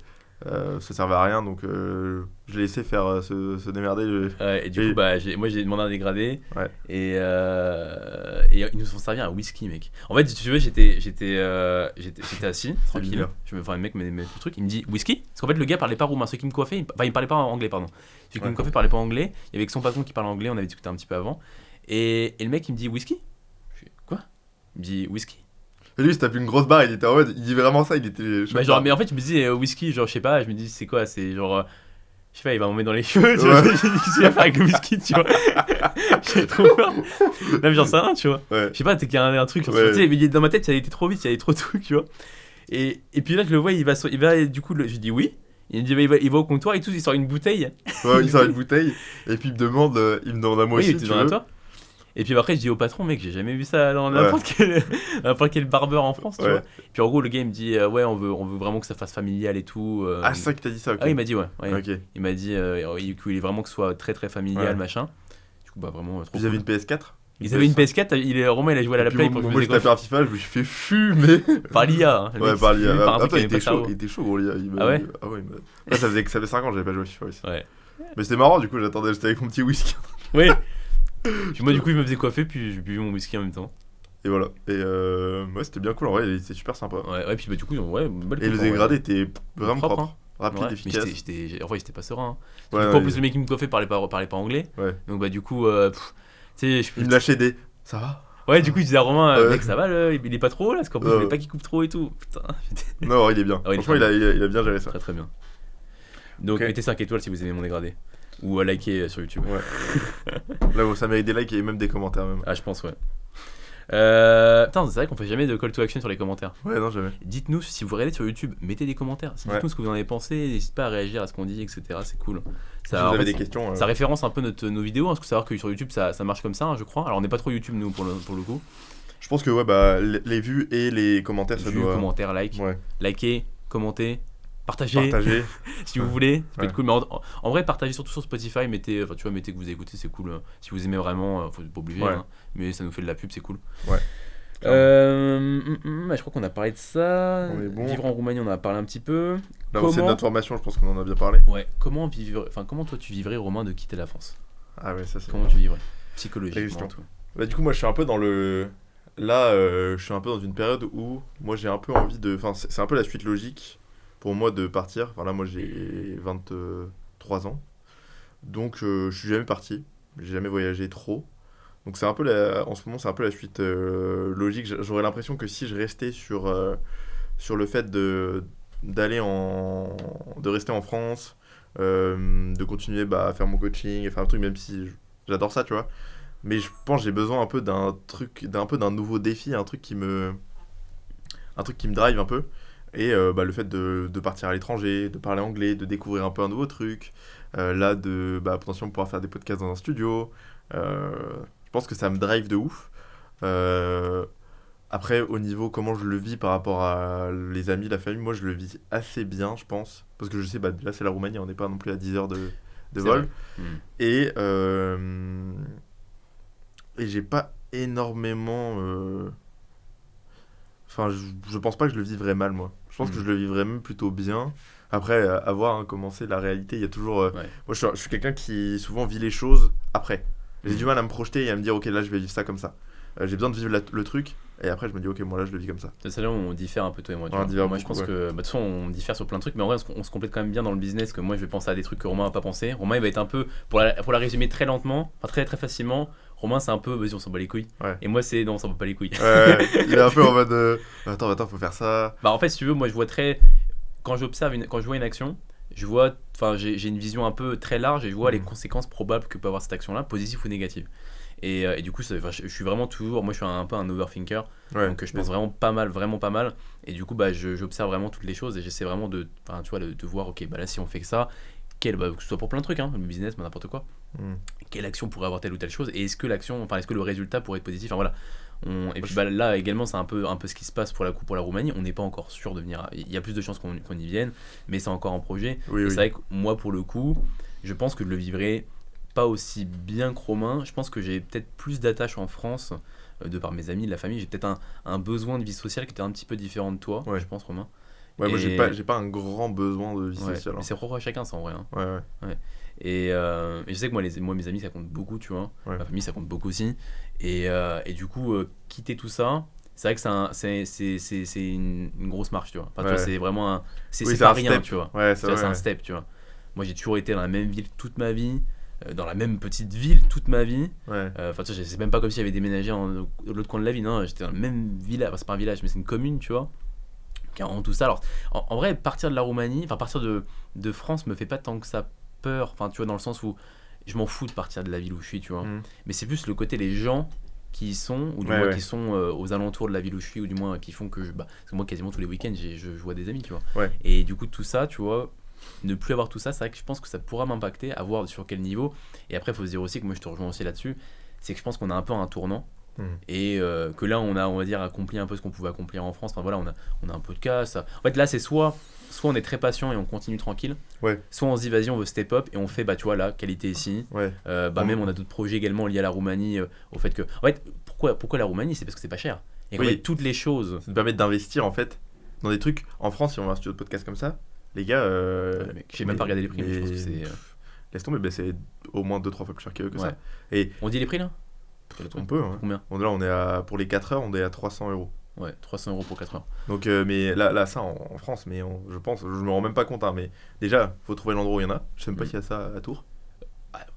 Ça servait à rien, donc je l'ai laissé faire se démerder. Ouais, et du coup, bah, moi j'ai demandé un dégradé. Ouais. Et ils nous ont servi un whisky, mec. En fait, si tu veux, j'étais assis, tranquille. Le mec met le truc, il me dit whisky. Parce qu'en fait, le gars parlait pas roumain. Ceux qui me coiffaient, il parlait pas anglais, pardon. Ceux qui me coiffaient parlaient pas anglais. Il y avait que son patron qui parlait anglais, on avait discuté un petit peu avant. Et le mec, il me dit whisky. Je fais quoi? Il me dit whisky. Et lui, il se tape une grosse barre, il était en mode, il dit vraiment ça, il était. Bah, genre, mais en fait, je me dis whisky, genre, je sais pas, je me dis, c'est quoi? C'est genre. Je sais pas, il va m'en mettre dans les cheveux, tu vois. Qu'est-ce qu'il va faire avec le whisky, tu vois. J'ai trop peur. Non, mais j'en sais rien, tu vois. Ouais. Je sais pas, t'es qu'il y a un truc. Ouais. Tu sais, dans ma tête, ça a été trop vite, il y avait trop de trucs, tu vois. Et puis là, je le vois, il va du coup, je dis oui. Il me dit, il va au comptoir et tout, il sort une bouteille. Ouais, il sort une bouteille. Et puis il me demande à moi aussi. Il était dans toi. Et puis après, je dis au patron, mec, j'ai jamais vu ça dans n'importe quel barbeur en France, tu vois. Puis en gros, le gars, il me dit, ouais, on veut vraiment que ça fasse familial et tout. Ah, c'est ça qui t'a dit ça, ok. Ah, il m'a dit, ouais. Okay. Il m'a dit qu'il voulait vraiment que ce soit très très familial, machin. Du coup, bah vraiment, trop Ils avaient une PS4. Ils avaient une PS4, Romain, il a joué à la Play pour que moi, je tapais un FIFA, je me suis fait fumer. Par l'IA. Hein, ouais, par l'IA. Attends, il était chaud, gros, l'IA. Ah ouais? Ah ouais, ça faisait 5 ans que j'avais pas joué à FIFA aussi. Ouais. Mais c'était marrant, du coup, j'étais avec mon petit whisky. Oui. Puis moi, du coup, je me faisais coiffer, puis j'ai bu mon whisky en même temps. Et voilà. Et ouais, c'était bien cool, en vrai, c'était super sympa. Ouais, puis bah, du coup, ouais, et le dégradé était vraiment propre. Hein. Rapide, efficace. En vrai, j'étais pas serein. Hein. Ouais, du coup, en plus, le mec qui me coiffait parlait pas anglais. Ouais. Donc, bah, du coup, tu sais, il me lâchait des. Ça va? Ouais, du coup, je disais à Romain, mec, ça va, il est pas trop là, parce qu'en plus, je voulais pas qu'il coupe trop et tout. Putain. Non, il est bien. Franchement, il a bien géré ça. Très très bien. Donc, mettez 5 étoiles si vous aimez mon dégradé. Ou à liker sur YouTube. Ouais. Là, ça mérite des likes et même des commentaires, même. Ah, je pense, ouais. Putain, c'est vrai qu'on fait jamais de call to action sur les commentaires. Ouais, non, jamais. Dites-nous, si vous regardez sur YouTube, mettez des commentaires. Dites-nous ce que vous en avez pensé, n'hésitez pas à réagir à ce qu'on dit, etc. C'est cool. Si vous avez des questions. Ça référence un peu nos vidéos, hein, parce que savoir que sur YouTube ça marche comme ça, hein, je crois. Alors on n'est pas trop YouTube, nous, pour le coup. Je pense que, ouais, bah, les vues et les commentaires, ça doit. Commentaires, likez, commentez. Partagez si vous voulez, ça peut être cool. Mais en vrai, partagez surtout sur Spotify. Mettez que vous écoutez, c'est cool. Si vous aimez vraiment, faut pas obliger, hein, mais ça nous fait de la pub, c'est cool. Ouais. Je crois qu'on a parlé de ça. On est bon. Vivre en Roumanie, on en a parlé un petit peu. Là, c'est de notre formation, je pense qu'on en a bien parlé. Ouais. Comment toi tu vivrais, Romain, de quitter la France? Ah ouais, ça c'est. Comment tu vivrais psychologiquement? Bah, du coup, moi, je suis un peu dans le. Là, je suis un peu dans une période où moi j'ai un peu envie de. Enfin, c'est un peu la suite logique pour moi de partir. Enfin, là, moi j'ai 23 ans. Donc, je suis jamais parti. J'ai jamais voyagé trop. Donc, c'est un peu en ce moment, c'est un peu la suite logique. J'aurais l'impression que si je restais sur le fait de rester en France, de continuer à faire mon coaching, à faire un truc, même si j'adore ça, tu vois. Mais je pense que j'ai besoin un peu d'un nouveau défi, un truc qui me drive un peu. Et le fait de partir à l'étranger, de parler anglais, de découvrir un peu un nouveau truc, là de potentiellement pouvoir faire des podcasts dans un studio, je pense que ça me drive de ouf. Après, au niveau comment je le vis par rapport à les amis, la famille, moi je le vis assez bien, je pense, parce que je sais, là c'est la Roumanie, on n'est pas non plus à 10 heures de vol. Et j'ai pas énormément enfin, je pense pas que je le vivrais mal, moi. Je pense que je le vivrais même plutôt bien. Après, à voir comment c'est la réalité, il y a toujours... Moi, je suis quelqu'un qui souvent vit les choses après. J'ai du mal à me projeter et à me dire ok là je vais vivre ça comme ça. J'ai besoin de vivre le truc et après je me dis ok moi là je le vis comme ça. C'est là où on diffère un peu toi et moi. Moi beaucoup, je pense que de toute façon on diffère sur plein de trucs, mais en vrai on se complète quand même bien dans le business. Que moi je vais penser à des trucs que Romain va pas penser. Romain il va être un peu pour la résumer très lentement, enfin très très facilement. Romain c'est un peu vas-y on s'en bat les couilles. Et moi c'est non on s'en bat pas les couilles. Il est un peu en mode attends faut faire ça. Bah en fait si tu veux moi je vois très quand je vois une action. Je vois, enfin, j'ai une vision un peu très large et je vois les conséquences probables que peut avoir cette action-là, positives ou négatives. Et du coup, je suis vraiment toujours, moi je suis un peu un overthinker, donc je pense vraiment pas mal. Et du coup, bah, j'observe vraiment toutes les choses et j'essaie vraiment de voir, ok, bah là si on fait que ça, que ce soit pour plein de trucs, hein, le business, n'importe quoi, quelle action pourrait avoir telle ou telle chose et est-ce que le résultat pourrait être positif, enfin voilà. Et puis bah, là également c'est un peu ce qui se passe pour la Roumanie, on n'est pas encore sûr de venir, il y a plus de chances qu'on y vienne mais c'est encore en projet. C'est vrai que moi pour le coup je pense que je le vivrai pas aussi bien que Romain, je pense que j'ai peut-être plus d'attache en France de par mes amis, de la famille, j'ai peut-être un besoin de vie sociale qui était un petit peu différent de toi, je pense Romain. Moi j'ai pas un grand besoin de vie sociale. C'est propre à chacun ça en vrai. Ouais. Et je sais que moi mes amis ça compte beaucoup, tu vois. Ma famille ça compte beaucoup aussi. Et du coup quitter tout ça, c'est vrai que c'est une grosse marche, tu vois. Enfin, tu vois, c'est vraiment c'est pas rien, tu vois. C'est un step, tu vois. Moi j'ai toujours été dans la même ville toute ma vie, dans la même petite ville toute ma vie. Enfin tu vois, c'est même pas comme si j'avais déménagé de l'autre coin de la ville, non, j'étais dans le même village, enfin, c'est pas un village mais c'est une commune, tu vois. En tout ça, alors en vrai partir de la Roumanie, enfin partir de France me fait pas tant que ça peur, enfin tu vois, dans le sens où je m'en fous de partir de la ville où je suis, tu vois, mais c'est plus le côté les gens qui y sont, ou du moins qui sont aux alentours de la ville où je suis, ou du moins qui font que parce que moi quasiment tous les week-ends je vois des amis, tu vois, et du coup tout ça, tu vois, ne plus avoir tout ça, c'est vrai que je pense que ça pourra m'impacter, à voir sur quel niveau. Et après il faut se dire aussi que moi je te rejoins aussi là-dessus, c'est que je pense qu'on a un peu un tournant. Et que là on va dire accompli un peu ce qu'on pouvait accomplir en France, enfin voilà, on a un podcast, en fait là c'est soit on est très patient et on continue tranquille, soit on se dit vas-y on veut step up et on fait bah tu vois là qualité ici, même on a d'autres projets également liés à la Roumanie, au fait que en fait pourquoi la Roumanie, c'est parce que c'est pas cher et en fait, toutes les choses ça te permet d'investir en fait dans des trucs. En France si on va un studio de podcast comme ça les gars j'ai même pas regardé les prix, mais je pense que c'est laisse tomber, c'est au moins 2-3 fois plus cher que ça. Et on dit les prix là. On peut, hein. Combien? Là, on est pour les 4 heures, on est à 300 €. Ouais, 300 € pour 4 heures. Donc, mais là ça en France, mais je pense, je me rends même pas compte, hein, mais déjà, faut trouver l'endroit où il y en a. Je sais même pas s'il y a ça à Tours.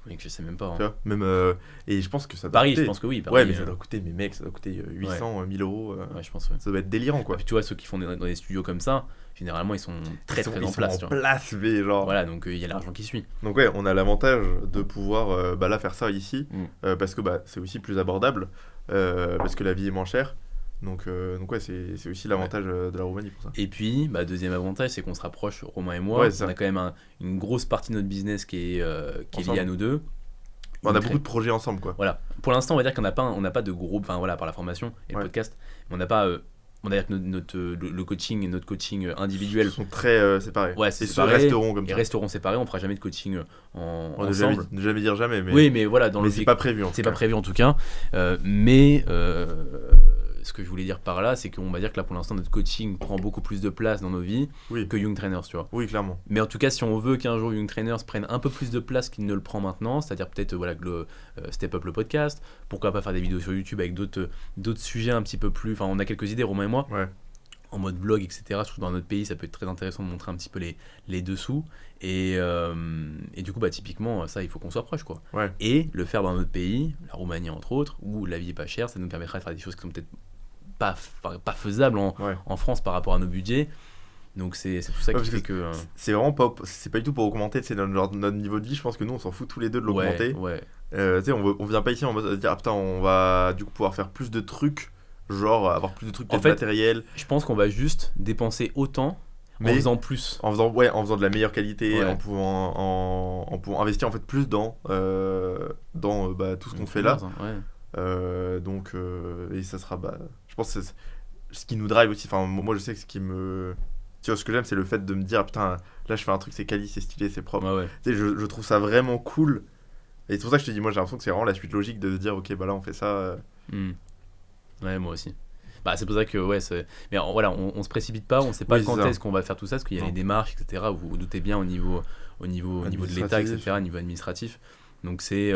Mec, je sais même pas. Hein. Tu vois, même, et je pense que ça doit Paris, coûter... je pense que oui. Paris, mais ça doit coûter, mais mec, ça doit coûter 800, 1000 €. Ouais, je pense, Ça doit être délirant, quoi. Et puis tu vois, ceux qui font dans des studios comme ça, généralement, ils sont très en place. En place, mais genre. Voilà, donc il y a l'argent qui suit. Donc on a l'avantage de pouvoir là faire ça ici, parce que c'est aussi plus abordable, parce que la vie est moins chère. Donc c'est aussi l'avantage de la Roumanie pour ça. Et puis, deuxième avantage, c'est qu'on se rapproche, Romain et moi. On a quand même une grosse partie de notre business qui est liée à nous deux. On a beaucoup de projets ensemble, quoi. Voilà. Pour l'instant, on va dire qu'on n'a pas de groupe, enfin voilà, par la formation et le podcast, mais on n'a pas. On va dire que notre coaching individuel sont très séparés. Ouais, c'est séparé. Resteront comme ça. Ils resteront séparés. On fera jamais de coaching ensemble. Ne jamais dire jamais, mais. Oui, mais voilà, mais c'est pas prévu. C'est pas prévu en tout cas. Mais ce que je voulais dire par là, c'est qu'on va dire que là pour l'instant notre coaching prend beaucoup plus de place dans nos vies que Young Trainers, tu vois. Oui, clairement. Mais en tout cas, si on veut qu'un jour Young Trainers prenne un peu plus de place qu'il ne le prend maintenant, c'est-à-dire peut-être step up le podcast, pourquoi pas faire des vidéos sur YouTube avec d'autres sujets un petit peu plus. Enfin, on a quelques idées, Romain et moi. En mode vlog, etc. Surtout dans notre pays, ça peut être très intéressant de montrer un petit peu les dessous. Et du coup, typiquement, ça, il faut qu'on soit proche, quoi. Et le faire dans notre pays, la Roumanie entre autres, où la vie est pas chère, ça nous permettra de faire des choses qui sont peut-être pas faisables en France par rapport à nos budgets. Donc c'est tout ça qui fait que c'est vraiment pas du tout pour augmenter notre niveau de vie. Je pense que nous on s'en fout tous les deux de l'augmenter. On vient pas ici on va se dire putain on va du coup pouvoir faire plus de trucs, genre avoir plus de trucs matériels. Je pense qu'on va juste dépenser autant en faisant plus, en faisant de la meilleure qualité, en pouvant investir en fait plus dans tout ce qu'on fait là. Et ça sera je pense que c'est ce qui nous drive aussi. Enfin moi je sais que ce qui me, tu vois, ce que j'aime c'est le fait de me dire putain là je fais un truc, c'est quali, c'est stylé, c'est propre. Tu sais, je trouve ça vraiment cool, et c'est pour ça que je te dis, moi j'ai l'impression que c'est vraiment la suite logique de se dire ok là on fait ça. Ouais, moi aussi. C'est pour ça que mais voilà, on se précipite pas, on sait pas quand est-ce qu'on va faire tout ça, parce qu'il y a les démarches, etc. Vous vous doutez bien au niveau de l'État, etc., au niveau administratif. Donc c'est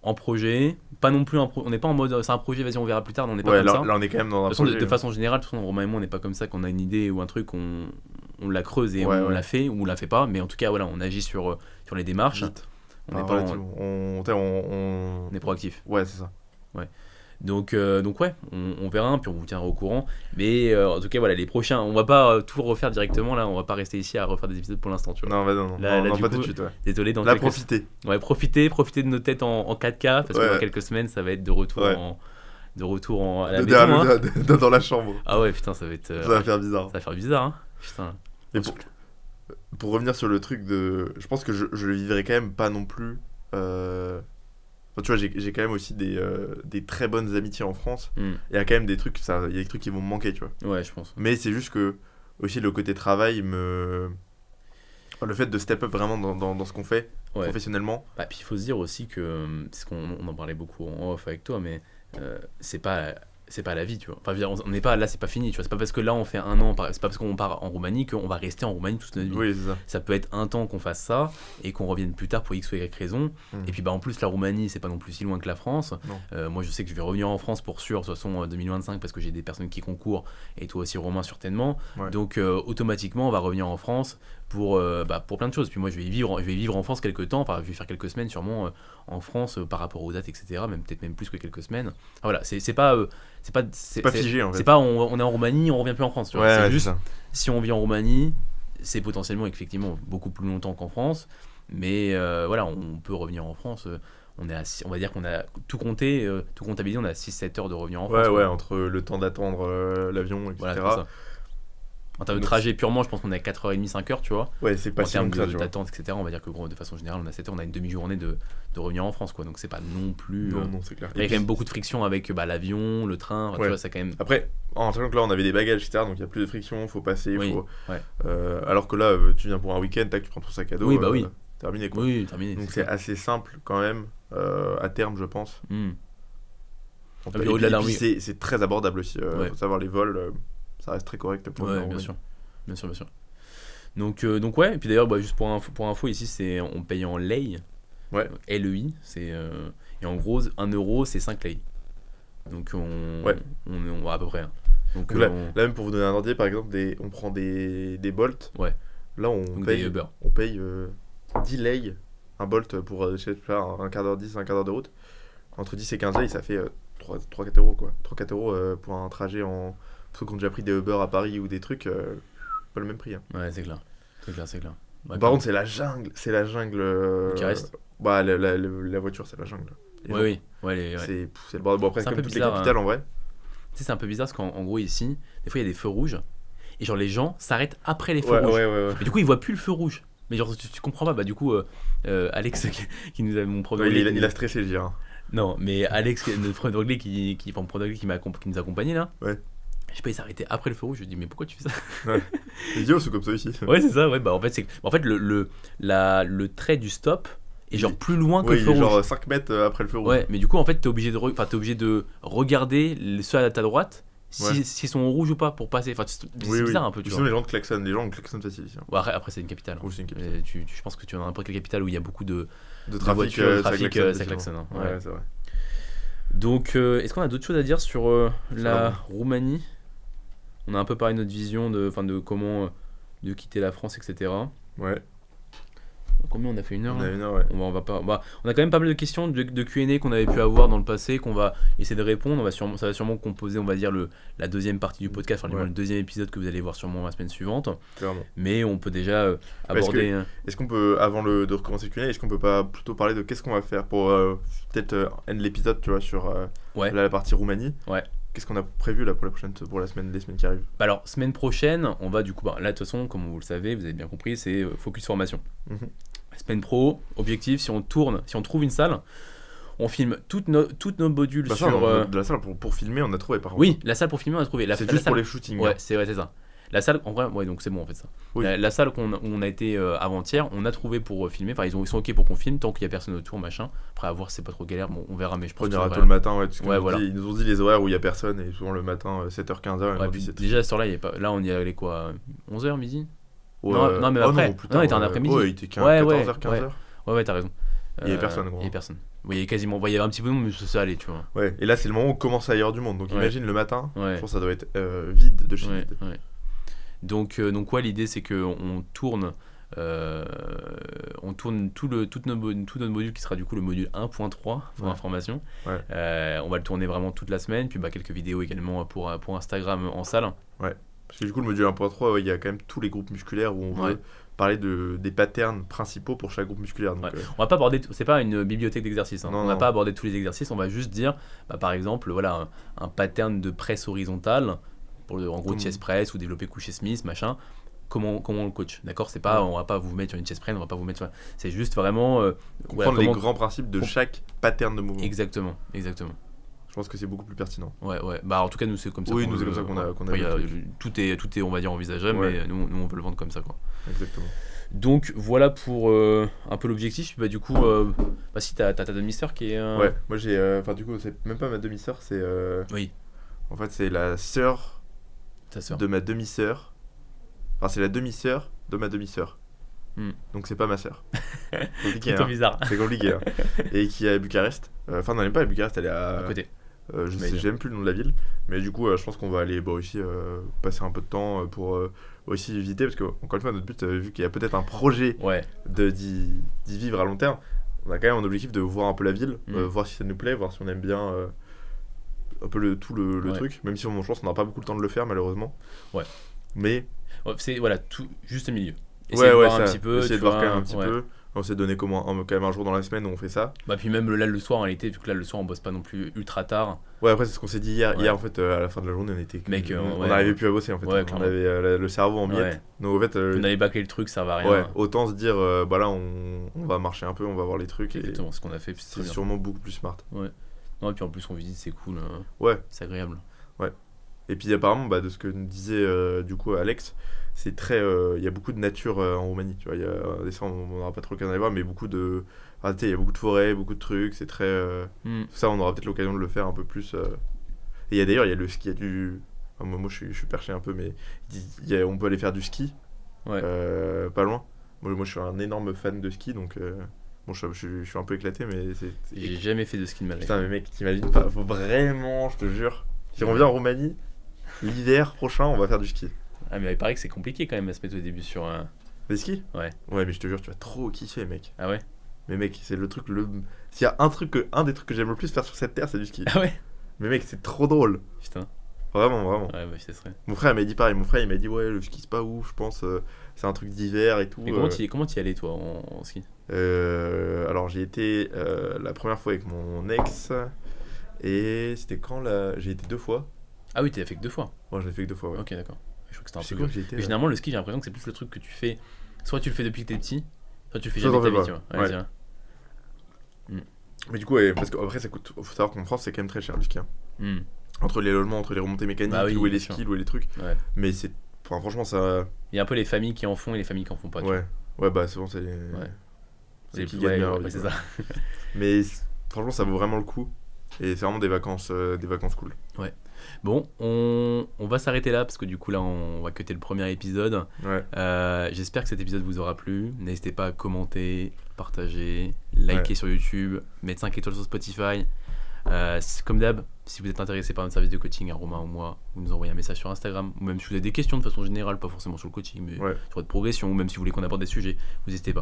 en projet, pas non plus on n'est pas en mode c'est un projet, vas-y on verra plus tard, on n'est pas Ouais, comme ça. là on est quand même dans un De toute façon, projet. de façon générale, de toute façon, Romain et moi, on n'est pas comme ça, qu'on a une idée ou un truc, on la creuse et Ouais, on ouais. la fait ou on la fait pas, mais en tout cas, voilà, on agit sur les démarches. Vite. On n'est Ah, pas ouais, en- on on est proactif. Ouais, c'est ça. Donc ouais, on verra, puis on vous tiendra au courant. Mais en tout cas, voilà, les prochains, on va pas tout refaire directement, là, on va pas rester ici à refaire des épisodes pour l'instant, tu vois. Non, bah non, Là, non, du pas coup, tout de suite, ouais. Désolé, dans Là, quelques... profitez. Ouais, profitez de nos têtes en 4K, parce que Ouais. dans quelques semaines, ça va être de retour Ouais. à la maison, Derrière hein. dans la chambre. Ah ouais, putain, ça va être... Ça va faire bizarre. ça va faire bizarre, hein. Putain. Mais pour revenir sur le truc de. Je pense que je le vivrai quand même pas non plus. Enfin, tu vois, j'ai quand même aussi des très bonnes amitiés en France. Hmm. Il y a quand même des trucs, il y a des trucs qui vont me manquer, tu vois. Ouais, je pense. Mais c'est juste que, aussi, le côté travail enfin, le fait de step up vraiment dans ce qu'on fait Ouais. professionnellement. Bah, puis il faut se dire aussi que, c'est qu'on on en parlait beaucoup en off avec toi, mais c'est pas la vie, tu vois. Enfin, je veux dire, on n'est pas là, c'est pas fini, tu vois. C'est pas parce que là on fait un an, c'est pas parce qu'on part en Roumanie qu'on va rester en Roumanie toute notre vie. Oui, c'est ça. Ça peut être un temps qu'on fasse ça et qu'on revienne plus tard pour X ou Y raison. Mhm. Et puis bah en plus la Roumanie c'est pas non plus si loin que la France. Non. Moi je sais que je vais revenir en France pour sûr, de toute façon 2025 parce que j'ai des personnes qui concourent et toi aussi Romain certainement. Ouais. Donc automatiquement on va revenir en France pour plein de choses. Puis moi je vais vivre en France quelques temps, enfin je vais faire quelques semaines sûrement en France par rapport aux dates etc. Même peut-être même plus que quelques semaines. Enfin, voilà, c'est pas figé, en fait. C'est pas on est en Roumanie, on revient plus en France. Tu vois. Ouais, C'est ouais, juste c'est ça. si on vit en Roumanie, c'est potentiellement effectivement beaucoup plus longtemps qu'en France, mais voilà, on peut revenir en France. On va dire qu'on a tout compté, tout comptabilisé, on a 6-7 heures de revenir en France. Ouais, quoi. entre le temps d'attendre l'avion, etc. Voilà, c'est ça. En termes de Donc, trajet purement, je pense qu'on est à 4h30, 5h, tu vois. Ouais, c'est pas En si long termes que ça, tu vois. d'attente, etc., on va dire que gros, de façon générale, on a 7 heures, on a une demi-journée de revenir en France, quoi. Donc c'est pas non plus. Non, c'est clair. Il y a quand même beaucoup de friction avec l'avion, le train, tu Ouais. vois, ça quand même. Après, en sachant que là on avait des bagages, etc. Donc il y a plus de friction, faut passer, Oui, faut. ouais. Alors que là, tu viens pour un week-end, tac, tu prends ton sac à dos. Oui, bah oui. Terminé quoi. Oui, terminé. Donc c'est assez simple quand même, à terme, je pense. Hmm. Et mais au-delà d'un puis, oui. c'est très abordable aussi. Ouais. Faut savoir les vols, ça reste très correct pour Ouais, le bien Roumanie. sûr. Bien sûr. Donc ouais, et puis d'ailleurs, juste pour info ici, on paye en lei. Ouais. LEI, et en gros, 1 euro, c'est 5 lei. Donc on va à peu près. Hein. Donc Donc là, même pour vous donner un ordre, par exemple, on prend des Bolt. Ouais. Là, on donc paye, des Uber. 10 lei, un Bolt pour je sais pas, un quart d'heure 10, un quart d'heure de route. Entre 10 et 15 lei, ça fait 3-4 euros quoi. 3-4 euros pour un trajet en. Pour ceux qui ont déjà pris des Uber à Paris ou des trucs, pas le même prix. Hein. Ouais, c'est clair. Ouais, Par contre, c'est la jungle. Bucarest. Bah, la voiture, c'est la jungle. Les gens, Oui. Ouais, c'est le bordel. Bon, après, C'est un comme peu toutes bizarre, les capitales en vrai. Tu sais, c'est un peu bizarre parce qu'en gros, ici, des fois, il y a des feux rouges. Et genre, les gens s'arrêtent après les feux rouges. Ouais. Et du coup, ils voient plus le feu rouge. Mais genre, tu comprends pas. Bah, du coup, Alex, qui nous a mon prof Ouais, d'anglais, il a stressé, je dirais. Non, mais Alex, notre prof d'anglais qui nous accompagnait là. Ouais. Je sais pas, il s'est arrêté après le feu rouge. Je lui ai dit, mais pourquoi tu fais ça? Les idiots, c'est comme ça ici. Ouais, c'est ça. Ouais, bah en fait, le trait du stop est genre plus loin que Oui, le il feu est rouge. genre 5 mètres après le feu rouge. Ouais, mais du coup, en fait, t'es obligé de regarder ceux à ta droite Ouais. s'ils sont au rouge ou pas pour passer. Enfin, c'est Oui, bizarre un peu, tu Sinon, vois. les gens te klaxonnent. Les gens klaxonnent facile ici. Hein. Bon, après, c'est une capitale. Hein. Oui, c'est une capitale. Je pense que tu es dans n'importe quelle capitale où il y a beaucoup de De voitures, de trafic, ça klaxonne. Hein. Ouais, c'est vrai. Donc, est-ce qu'on a d'autres choses à dire sur la va. Roumanie? On a un peu parlé de notre vision de comment de quitter la France, etc. Ouais, Combien on a fait 1 heure on a là une heure, ouais. on va pas, on a quand même pas mal de questions de Q&A qu'on avait pu avoir dans le passé, qu'on va essayer de répondre. Ça va sûrement composer, on va dire, la deuxième partie du podcast, enfin, Ouais. le deuxième épisode que vous allez voir sûrement la semaine suivante. Clairement. Mais on peut déjà aborder. Est-ce qu'on peut, avant de recommencer le Q&A, est-ce qu'on peut pas plutôt parler de qu'est-ce qu'on va faire pour peut-être end l'épisode, tu vois, sur Ouais. la partie Roumanie. Ouais. Qu'est-ce qu'on a prévu là pour les semaines qui arrivent? Bah alors, semaine prochaine, on va du coup, là de toute façon, comme vous le savez, vous avez bien compris, c'est focus formation. Mhm. Semaine pro, objectif, si on trouve une salle, on filme toutes nos modules Bah ça, sur. de la salle pour filmer, on a trouvé par contre. Oui, la salle pour filmer, on a trouvé. C'est la juste salle- pour les shootings. Ouais, hein. c'est ça. La salle, en vrai, ouais, donc c'est bon en fait ça. Oui. La salle où on a été avant-hier, on a trouvé pour filmer. Enfin, ils sont ok pour qu'on filme tant qu'il y a personne autour, machin. Après, à voir si c'est pas trop galère, bon, on verra, mais je pense On que ira voilà. tôt le matin, ouais, parce que Ouais, voilà. ils nous ont dit les horaires où il y a personne, et souvent le matin, 7h, 15h. Ouais, puis déjà, à ce temps-là, il y a pas... là, on y allait quoi 11h, midi Ouais, non, mais après- plus non, il était en ouais. après-midi. Ouais, il était 15, Ouais, 14h, ouais, 15h. Ouais, t'as raison. Il y avait personne, gros. Il y avait personne. Oui, il y avait quasiment. Il y avait un petit peu de monde, mais ça allait, tu vois. Ouais, et là, c'est le moment où commence à y avoir du monde. Donc, imagine le matin, Ouais. je pense que ça doit être vide de chez vide. Ouais. Donc l'idée, c'est qu'on tourne. On tourne tout notre module qui sera du coup le module 1.3 pour information. On va le tourner vraiment toute la semaine, puis quelques vidéos également pour Instagram en salle. Ouais, parce que du coup le module 1.3, il y a quand même tous les groupes musculaires où on veut parler des patterns principaux pour chaque groupe musculaire. Donc, on va pas aborder, c'est pas une bibliothèque d'exercices, hein. On va pas aborder tous les exercices, on va juste dire, par exemple, voilà, un pattern de presse horizontale, pour en gros chest press ou développer couché Smith, machin. Comment on le coach, d'accord? C'est pas, on va pas vous mettre sur une chest press, on va pas vous mettre sur... C'est juste vraiment... comprendre les grands principes de chaque pattern de mouvement. Exactement. Je pense que c'est beaucoup plus pertinent. Ouais. En tout cas, nous, c'est comme ça. Oui, nous, c'est comme ça qu'on a tout est, on va dire, envisageable, mais nous, on veut le vendre comme ça, quoi. Exactement. Donc, voilà pour un peu l'objectif. Du coup, si t'as ta demi-sœur qui est... Ouais, moi j'ai... Enfin, du coup, c'est même pas ma demi-sœur, c'est... Oui. En fait, c'est la sœur de ma demi-sœur. Enfin, c'est la demi-sœur de ma demi-sœur. Donc c'est pas ma sœur. C'est trop bizarre. C'est compliqué. Et qui est à Bucarest. Enfin, non, elle n'est pas à Bucarest, elle est à côté. J'ai même plus le nom de la ville. Mais du coup, je pense qu'on va aller aussi passer un peu de temps pour aussi visiter. Parce que, encore une fois, notre but, vu qu'il y a peut-être un projet d'y vivre à long terme, on a quand même un objectif de voir un peu la ville, voir si ça nous plaît, voir si on aime bien un peu le truc. Même si, je pense qu'on n'aura pas beaucoup le temps de le faire, malheureusement. Ouais. Mais. C'est tout juste au milieu. Essayer de voir un petit peu. Essayer de voir quand même un petit peu. On s'est donné quand même un jour dans la semaine où on fait ça. Puis même là le soir en réalité, vu que là le soir on bosse pas non plus ultra tard. Ouais, après c'est ce qu'on s'est dit hier. Hier en fait à la fin de la journée on était. On n'arrivait plus à bosser en fait. On avait le cerveau en miettes. Donc en fait. On avait bâclé le truc, ça va rien. Ouais, autant se dire là on va marcher un peu, on va voir les trucs. Exactement ce qu'on a fait. C'est sûrement beaucoup plus smart. Ouais. Non, et puis en plus on visite, c'est cool. Ouais. C'est agréable. Ouais. Et puis apparemment de ce que nous disait du coup Alex, c'est très il y a beaucoup de nature en Roumanie, tu vois, il y a des fois on n'aura pas trop l'occasion d'aller voir, mais beaucoup de il y a beaucoup de forêts, beaucoup de trucs, c'est très ça on aura peut-être l'occasion de le faire un peu plus et il y a d'ailleurs il y a le ski, il y a du moi je suis perché un peu, mais on peut aller faire du ski pas loin. Moi je suis un énorme fan de ski, donc bon je suis un peu éclaté, mais j'ai jamais fait de ski de ma vie. Putain mais mec, t'imagines pas, faut vraiment, je te jure, si on vient en Roumanie l'hiver prochain on va faire du ski. Ah mais il paraît que c'est compliqué quand même à se mettre au début sur des skis. Ouais mais je te jure tu vas trop kiffer mec. Ah ouais. Mais mec c'est le truc s'il y a un des trucs que j'aime le plus faire sur cette terre c'est du ski. Ah ouais. Mais mec c'est trop drôle. Putain. Vraiment. Ouais ça serait. Mon frère m'a dit pareil, il m'a dit ouais le ski c'est pas ouf, je pense c'est un truc d'hiver et tout. Mais comment t'y allais toi en ski? Alors j'ai été la première fois avec mon ex et c'était quand là j'ai été 2 fois. Ah oui t'as fait que 2 fois. Moi je l'ai fait que 2 fois ouais. Ok d'accord. Je crois que c'était un peu. Mais généralement le ski j'ai l'impression que c'est plus le truc que tu fais. Soit tu le fais depuis que t'es petit, soit tu le fais jamais de ta vie, tu vois. Ouais. Mais du coup parce qu'après ça coûte, faut savoir qu'en France c'est quand même très cher le ski. Entre les logements, entre les remontées mécaniques, louer les skis, louer les trucs. Ouais. Mais franchement ça. Il y a un peu les familles qui en font et les familles qui en font pas. Ouais. Souvent c'est les. C'est qui gagnent. C'est ça. Mais franchement ça vaut vraiment le coup et c'est vraiment des vacances cool. Ouais. Bon, on va s'arrêter là parce que du coup là on va cutter le premier épisode. J'espère que cet épisode vous aura plu. N'hésitez pas à commenter, partager, liker sur YouTube, mettre 5 étoiles sur Spotify. Comme d'hab, si vous êtes intéressé par notre service de coaching à Romain ou moi, vous nous envoyez un message sur Instagram, ou même si vous avez des questions de façon générale, pas forcément sur le coaching, mais sur votre progression, ou même si vous voulez qu'on aborde des sujets, vous n'hésitez pas.